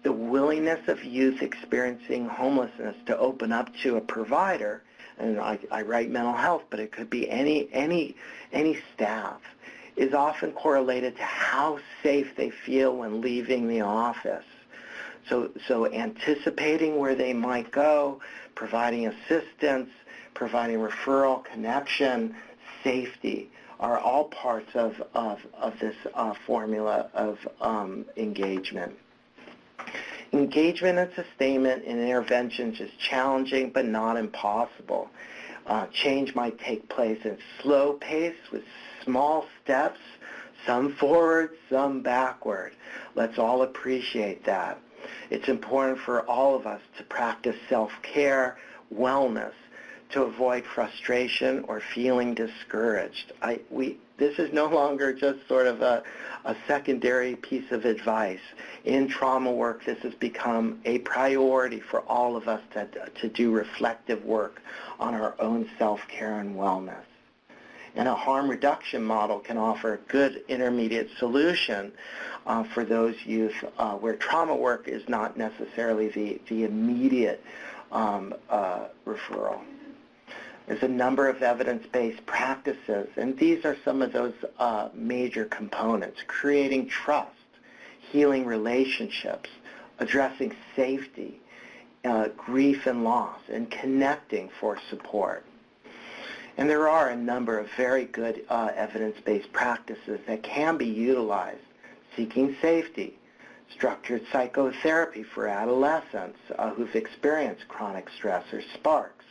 The willingness of youth experiencing homelessness to open up to a provider, and I write mental health, but it could be any staff, is often correlated to how safe they feel when leaving the office. So anticipating where they might go, providing assistance, providing referral, connection, safety are all parts of this formula of engagement. Engagement and sustainment in interventions is challenging but not impossible. Change might take place in slow pace with small steps, some forward, some backward. Let's all appreciate that. It's important for all of us to practice self-care, wellness, to avoid frustration or feeling discouraged. This is no longer just sort of a secondary piece of advice. In trauma work, this has become a priority for all of us to do reflective work on our own self-care and wellness. And a harm reduction model can offer a good intermediate solution for those youth where trauma work is not necessarily the immediate referral. There's a number of evidence-based practices, and these are some of those major components: creating trust, healing relationships, addressing safety, grief and loss, and connecting for support. And there are a number of very good evidence-based practices that can be utilized: seeking safety, structured psychotherapy for adolescents who've experienced chronic stress or sparks,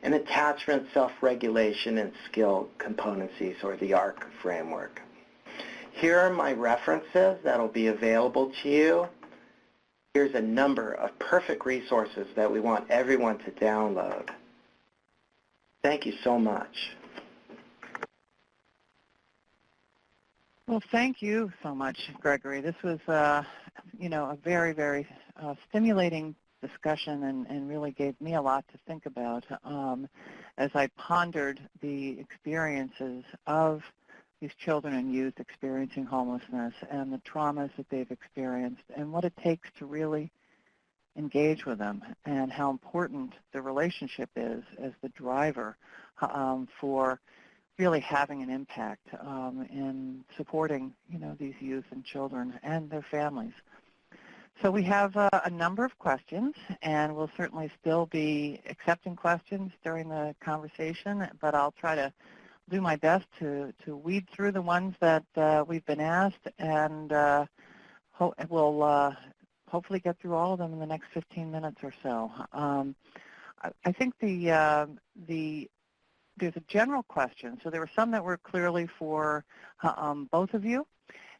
and attachment, self-regulation, and skill competencies, or the ARC framework. Here are my references that will be available to you. Here's a number of perfect resources that we want everyone to download. Thank you so much. Well, thank you so much, Gregory. This was, a very, very stimulating discussion and really gave me a lot to think about as I pondered the experiences of these children and youth experiencing homelessness and the traumas that they've experienced and what it takes to really engage with them and how important the relationship is as the driver for really having an impact in supporting, these youth and children and their families. So we have a number of questions, and we'll certainly still be accepting questions during the conversation, but I'll try to do my best to weed through the ones that we've been asked, and we'll hopefully get through all of them in the next 15 minutes or so. I think there's a general question. So there were some that were clearly for both of you,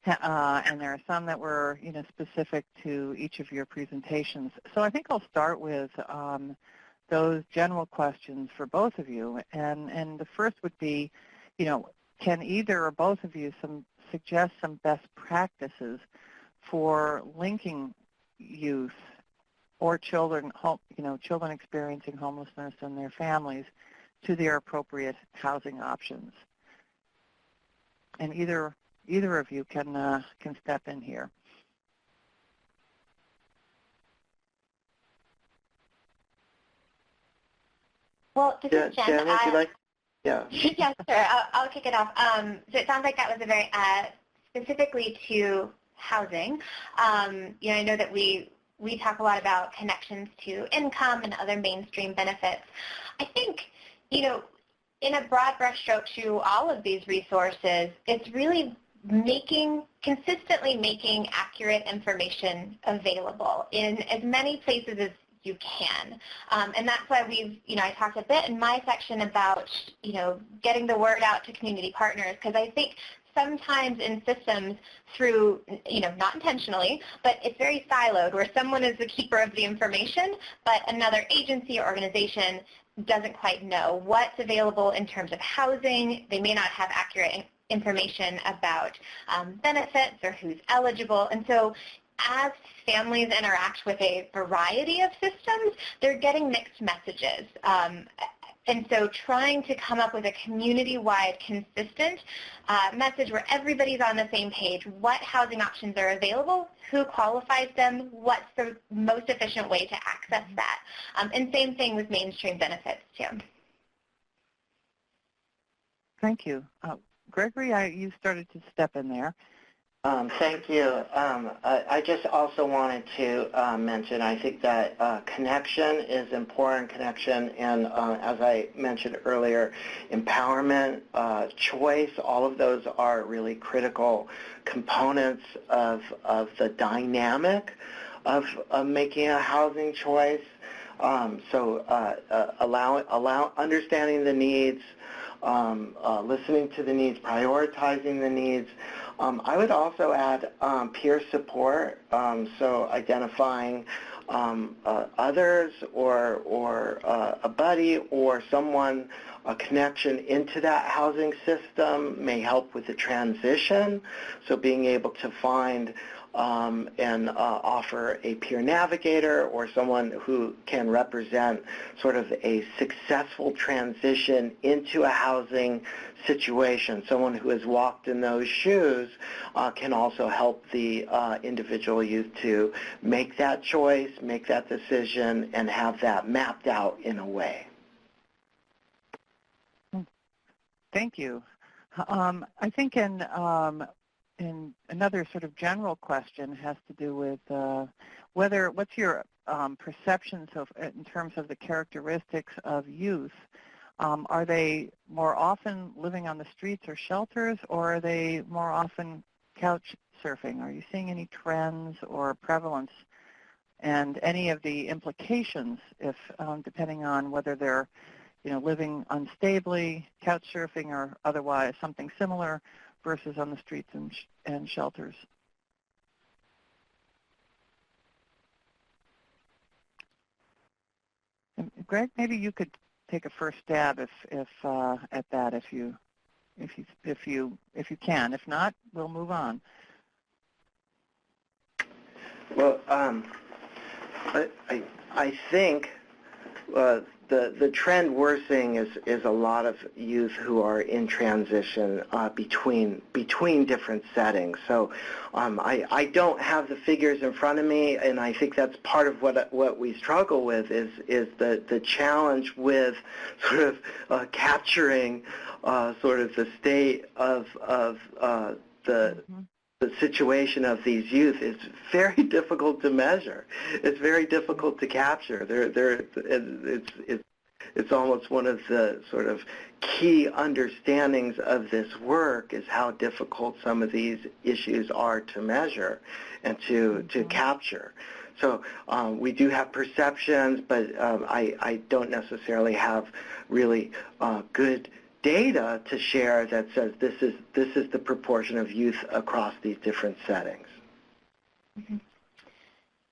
and there are some that were specific to each of your presentations. So I think I'll start with those general questions for both of you. And the first would be, can either or both of you suggest some best practices for linking youth or children, children experiencing homelessness and their families to their appropriate housing options? And either of you can step in here. Well, this is Jen. Jen, would you like? Yeah. Yes, sir. I'll kick it off. So it sounds like that was a very specifically to housing. I know that we talk a lot about connections to income and other mainstream benefits. I think, in a broad brushstroke to all of these resources, it's really consistently making accurate information available in as many places as you can. And that's why I talked a bit in my section about, getting the word out to community partners, because I think sometimes in systems through, not intentionally, but it's very siloed where someone is the keeper of the information, but another agency or organization doesn't quite know what's available in terms of housing. They may not have accurate information about benefits or who's eligible. And so as families interact with a variety of systems, they're getting mixed messages. And so trying to come up with a community-wide consistent message where everybody's on the same page, what housing options are available, who qualifies them, what's the most efficient way to access that. And same thing with mainstream benefits, too. Thank you. Gregory, you started to step in there. Thank you. I just also wanted to mention, I think that connection is important, connection, and as I mentioned earlier, empowerment, choice, all of those are really critical components of the dynamic of making a housing choice. Understanding the needs, listening to the needs, prioritizing the needs. I would also add peer support, so identifying others or a buddy or someone, a connection into that housing system may help with the transition. So being able to find and offer a peer navigator or someone who can represent sort of a successful transition into a housing situation. Someone who has walked in those shoes can also help the individual youth to make that choice, make that decision, and have that mapped out in a way. Thank you. I think in another sort of general question has to do with what's your perceptions in terms of the characteristics of youth? Are they more often living on the streets or shelters, or are they more often couch surfing? Are you seeing any trends or prevalence and any of the implications, if depending on whether they're living unstably, couch surfing, or otherwise something similar, versus on the streets and shelters? And Greg, maybe you could take a first stab if at that if you can. If not, we'll move on. Well, I think the trend we're seeing is a lot of youth who are in transition between different settings. So I don't have the figures in front of me, and I think that's part of what we struggle with is the challenge with sort of capturing sort of the state of the situation of these youth is very difficult to measure. It's very difficult to capture. It's almost one of the sort of key understandings of this work is how difficult some of these issues are to measure and to capture. So we do have perceptions, but I don't necessarily have really good data to share that says this is the proportion of youth across these different settings. Mm-hmm.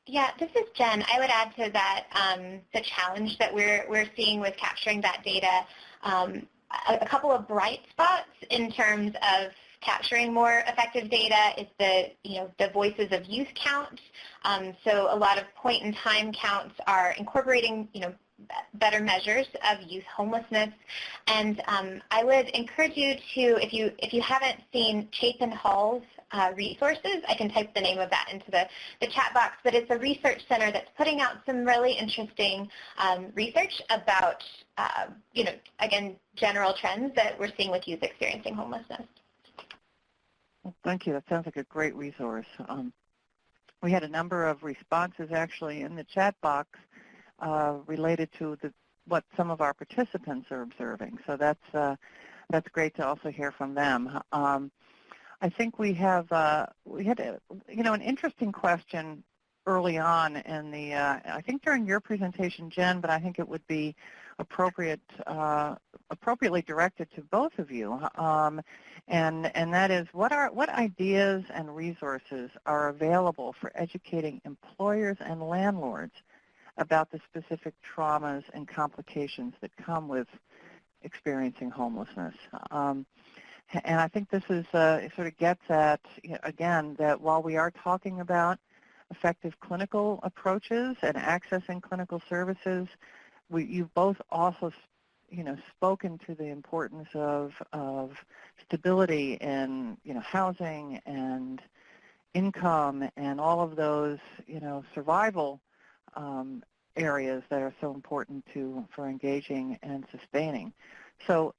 Yeah, this is Jen. I would add to that the challenge that we're seeing with capturing that data. A couple of bright spots in terms of capturing more effective data is the voices of youth count. So a lot of point-in-time counts are incorporating better measures of youth homelessness, and I would encourage you to, if you haven't seen Chapin Hall's resources, I can type the name of that into the chat box, but it's a research center that's putting out some really interesting research about, again, general trends that we're seeing with youth experiencing homelessness. Well, thank you. That sounds like a great resource. We had a number of responses actually in the chat box related to what some of our participants are observing. So that's great to also hear from them. I think we had an interesting question early on in the I think during your presentation, Jen, but I think it would be appropriately directed to both of you. And that is what ideas and resources are available for educating employers and landlords about the specific traumas and complications that come with experiencing homelessness. And I think this is sort of gets at, again, that while we are talking about effective clinical approaches and accessing clinical services, you've both also, spoken to the importance of stability in, housing and income and all of those, survival areas that are so important for engaging and sustaining. So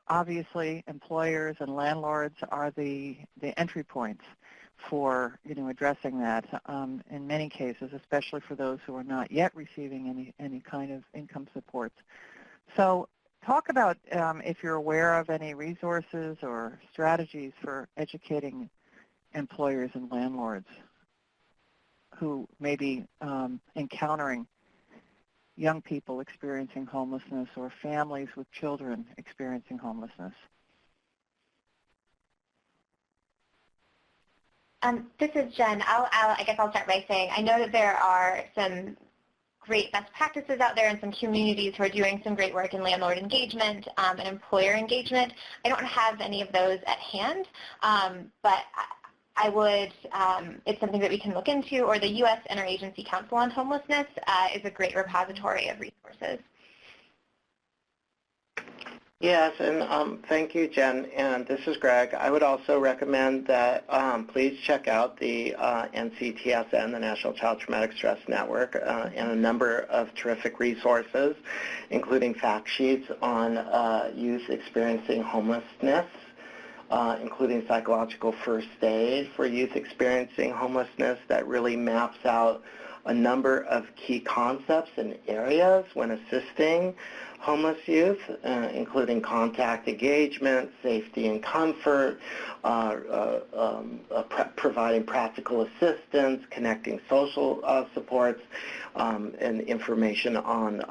obviously employers and landlords are the entry points for addressing that in many cases, especially for those who are not yet receiving any kind of income supports. So talk about if you're aware of any resources or strategies for educating employers and landlords who may be encountering young people experiencing homelessness or families with children experiencing homelessness. This is Jen. I guess I'll start by saying I know that there are some great best practices out there and some communities who are doing some great work in landlord engagement and employer engagement. I don't have any of those at hand, but it's something that we can look into, or the U.S. Interagency Council on Homelessness is a great repository of resources. Yes, and thank you, Jen. And this is Greg. I would also recommend that please check out the NCTSN, the National Child Traumatic Stress Network, and a number of terrific resources, including fact sheets on youth experiencing homelessness, including psychological first aid for youth experiencing homelessness that really maps out a number of key concepts and areas when assisting homeless youth, including contact engagement, safety and comfort, providing practical assistance, connecting social supports, and information on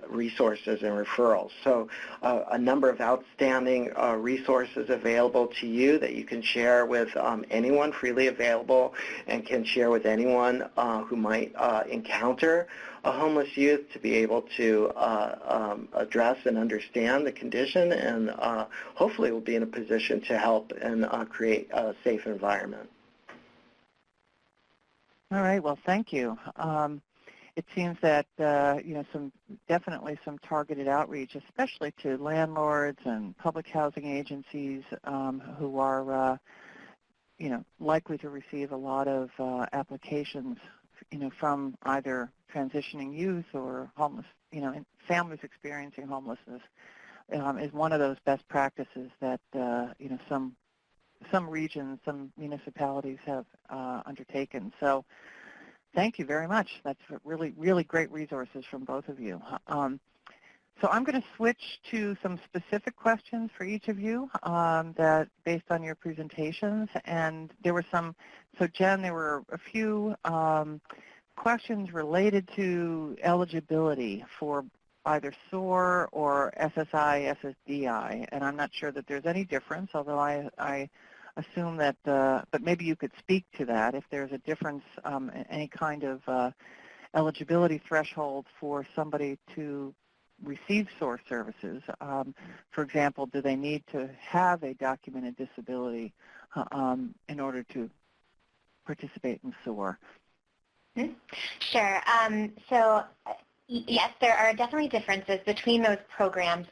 resources and referrals. So a number of outstanding resources available to you that you can share with anyone, freely available, and can share with anyone who might encounter a homeless youth, to be able to address and understand the condition, and hopefully will be in a position to help and create a safe environment. All right. Well, thank you. It seems that definitely some targeted outreach, especially to landlords and public housing agencies who are likely to receive a lot of applications from either transitioning youth or homeless, families experiencing homelessness, is one of those best practices that some regions, some municipalities have undertaken. So thank you very much. That's really, really great resources from both of you. So I'm going to switch to some specific questions for each of you that based on your presentations. And there were some, so Jen, there were a few questions related to eligibility for either SOAR or SSI, SSDI. And I'm not sure that there's any difference, although I assume that, but maybe you could speak to that, if there's a difference, any kind of eligibility threshold for somebody to receive SOAR services. For example, do they need to have a documented disability in order to participate in SOAR? Sure. So yes, there are definitely differences between those programs.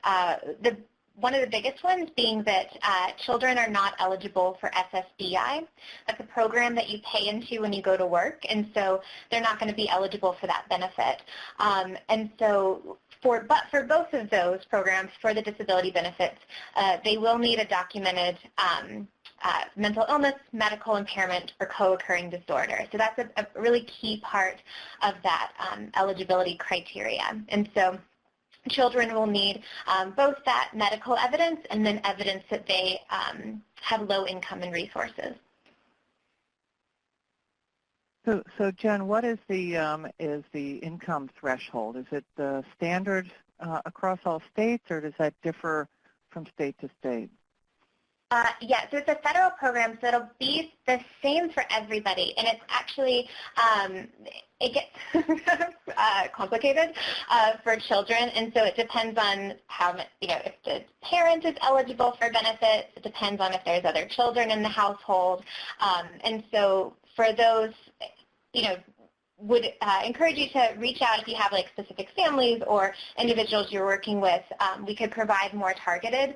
One of the biggest ones being that children are not eligible for SSDI. That's a program that you pay into when you go to work, and so they're not going to be eligible for that benefit. And so for both of those programs, for the disability benefits, they will need a documented mental illness, medical impairment, or co-occurring disorder. So that's a really key part of that eligibility criteria. And so children will need both that medical evidence and then evidence that they have low income and resources. So Jen, what is the income threshold? Is it the standard across all states, or does that differ from state to state? Yeah, so it's a federal program, so it'll be the same for everybody, and it's actually, it gets complicated for children, and so it depends on how, if the parent is eligible for benefits, it depends on if there's other children in the household, and so for those, would encourage you to reach out if you have specific families or individuals you're working with. We could provide more targeted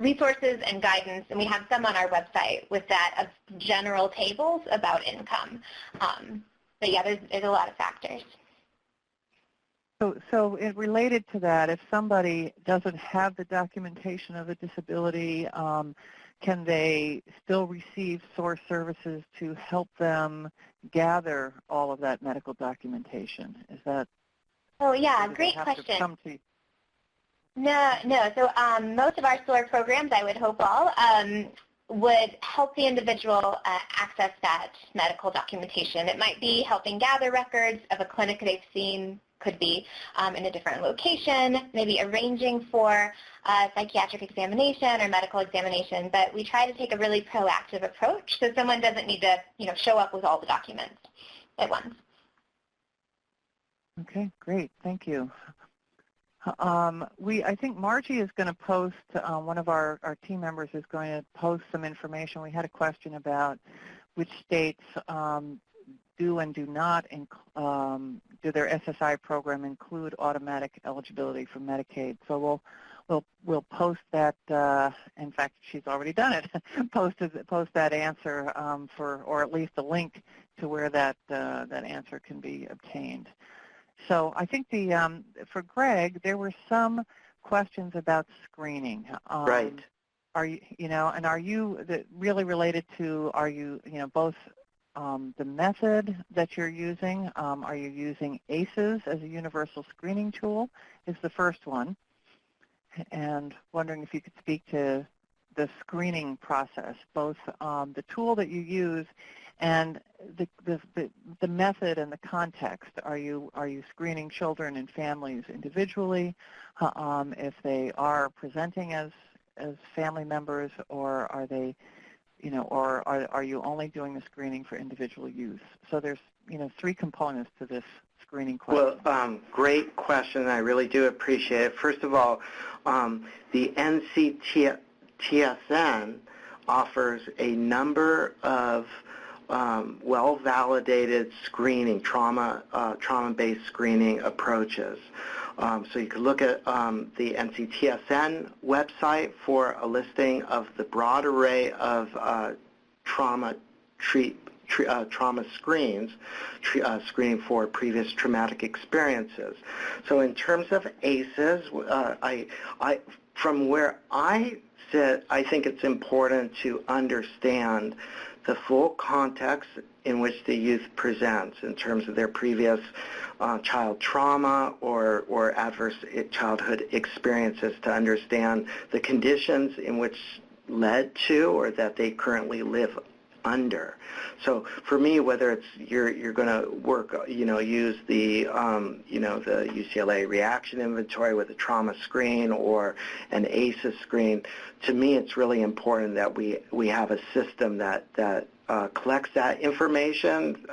resources and guidance, and we have some on our website with that of general tables about income. But yeah, there's a lot of factors. So related to that, if somebody doesn't have the documentation of a disability, can they still receive SOAR services to help them gather all of that medical documentation? Is that? Oh yeah, great question. No. So most of our SOAR programs, I would hope all, would help the individual access that medical documentation. It might be helping gather records of a clinic they've seen, could be in a different location, maybe arranging for a psychiatric examination or medical examination, but we try to take a really proactive approach so someone doesn't need to show up with all the documents at once. Okay, great. Thank you. I think Margie is going to post, one of our team members is going to post some information. We had a question about which states do and do not do their SSI program include automatic eligibility for Medicaid. So we'll post that. In fact, she's already done it. post that answer or at least a link to where that answer can be obtained. So I think for Greg, there were some questions about screening. Right. Are you, and are you really related to? Are you, both the method that you're using? Are you using ACEs as a universal screening tool? Is the first one, and wondering if you could speak to the screening process, both the tool that you use and the method and the context. Are you screening children and families individually, if they are presenting as family members, or are they, or are you only doing the screening for individual use? So there's, 3 components to this screening question. Well, great question. I really do appreciate it. First of all, the NCTSN offers a number of well-validated screening, trauma-based screening approaches. So you can look at the NCTSN website for a listing of the broad array of trauma screens, screening for previous traumatic experiences. So in terms of ACEs, from where I sit, I think it's important to understand the full context in which the youth presents in terms of their previous child trauma or adverse childhood experiences, to understand the conditions in which led to or that they currently live under. So for me, whether it's you're going to work, use the the UCLA reaction inventory with a trauma screen or an ACEs screen, to me it's really important that we have a system that collects that information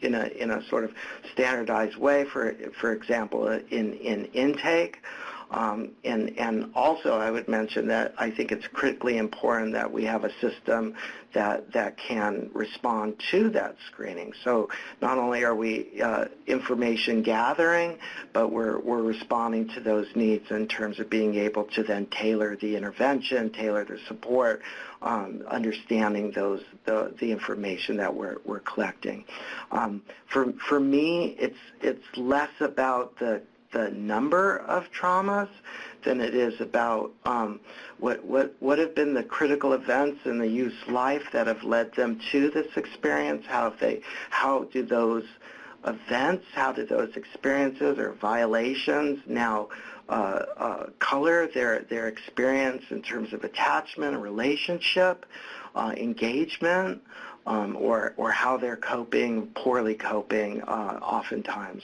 in a sort of standardized way. For example, in intake. And also I would mention that I think it's critically important that we have a system that can respond to that screening. So not only are we information gathering, but we're responding to those needs in terms of being able to then tailor the intervention, tailor the support, understanding the information that we're collecting. For me, it's less about the number of traumas than it is about what have been the critical events in the youth's life that have led them to this experience. How do those events, how do those experiences or violations now color their experience in terms of attachment, a relationship, engagement, or how they're coping, poorly coping, oftentimes.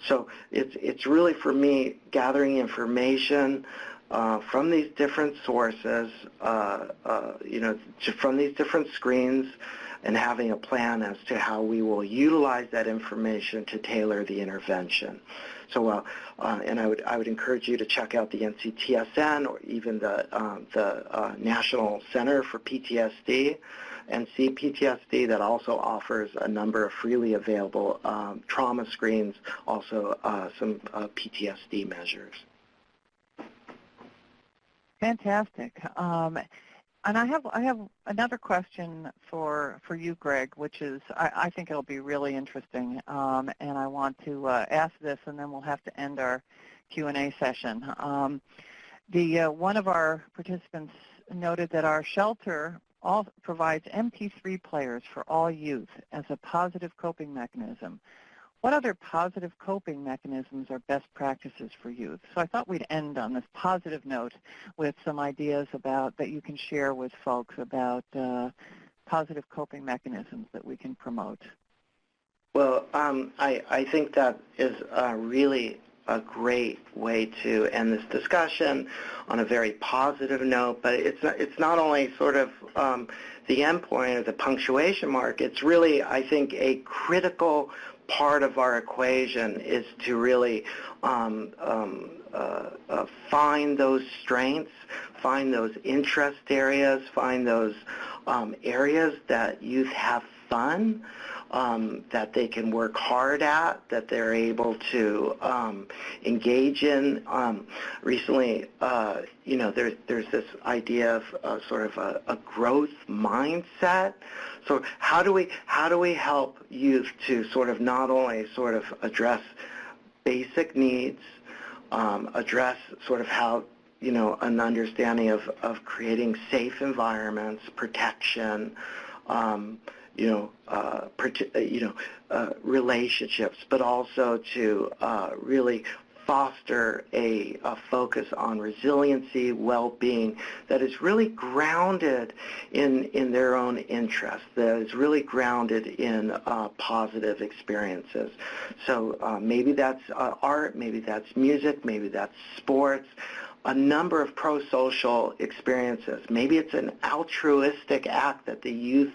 So it's really, for me, gathering information from these different sources, from these different screens, and having a plan as to how we will utilize that information to tailor the intervention. So, and I would encourage you to check out the NCTSN or even the National Center for PTSD, NCPTSD, that also offers a number of freely available trauma screens, also some PTSD measures. Fantastic. And I have another question for you, Greg, which is, I think it'll be really interesting, and I want to ask this, and then we'll have to end our Q&A session. One of our participants noted that our shelter provides MP3 players for all youth as a positive coping mechanism. What other positive coping mechanisms are best practices for youth? So I thought we'd end on this positive note with some ideas that you can share with folks about positive coping mechanisms that we can promote. Well, I think that is really a great way to end this discussion on a very positive note, but it's not only sort of the endpoint or the punctuation mark. It's really, I think, a critical part of our equation is to really find those strengths, find those interest areas, find those areas that youth have fun, that they can work hard at, that they're able to engage in. Recently, there's this idea of sort of a growth mindset. So how do we help youth to sort of not only sort of address basic needs, address sort of how an understanding of creating safe environments, protection, relationships, but also to really foster a focus on resiliency, well-being that is really grounded in their own interests, that is really grounded in positive experiences. So maybe that's art, maybe that's music, maybe that's sports, a number of pro-social experiences. Maybe it's an altruistic act that the youth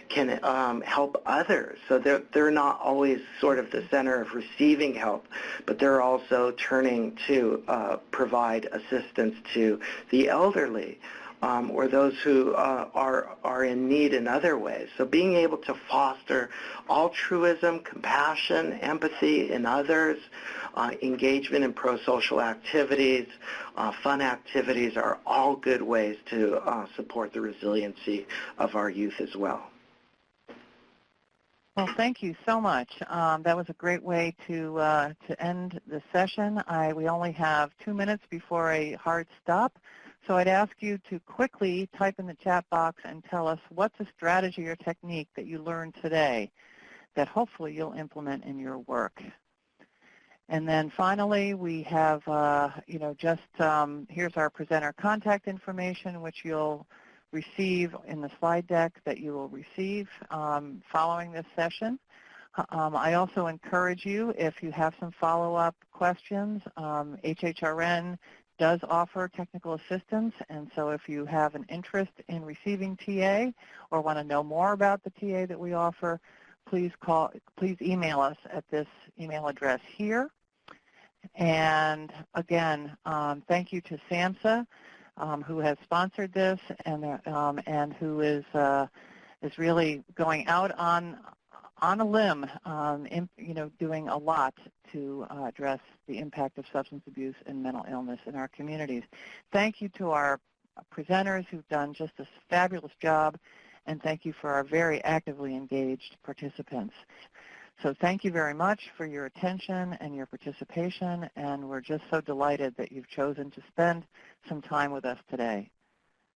can help others. So they're not always sort of the center of receiving help, but they're also turning to provide assistance to the elderly or those who are in need in other ways. So being able to foster altruism, compassion, empathy in others, engagement in pro-social activities, fun activities are all good ways to support the resiliency of our youth as well. Well, thank you so much. That was a great way to end the session. We only have 2 minutes before a hard stop, so I'd ask you to quickly type in the chat box and tell us what's a strategy or technique that you learned today that hopefully you'll implement in your work. And then finally, we have, here's our presenter contact information, which you'll receive in the slide deck that you will receive following this session. I also encourage you, if you have some follow-up questions, HHRN does offer technical assistance, and so if you have an interest in receiving TA or want to know more about the TA that we offer, please email us at this email address here. And again, thank you to SAMHSA, who has sponsored this and who is really going out on a limb, doing a lot to address the impact of substance abuse and mental illness in our communities. Thank you to our presenters who've done just a fabulous job, and thank you for our very actively engaged participants. So thank you very much for your attention and your participation, and we're just so delighted that you've chosen to spend some time with us today.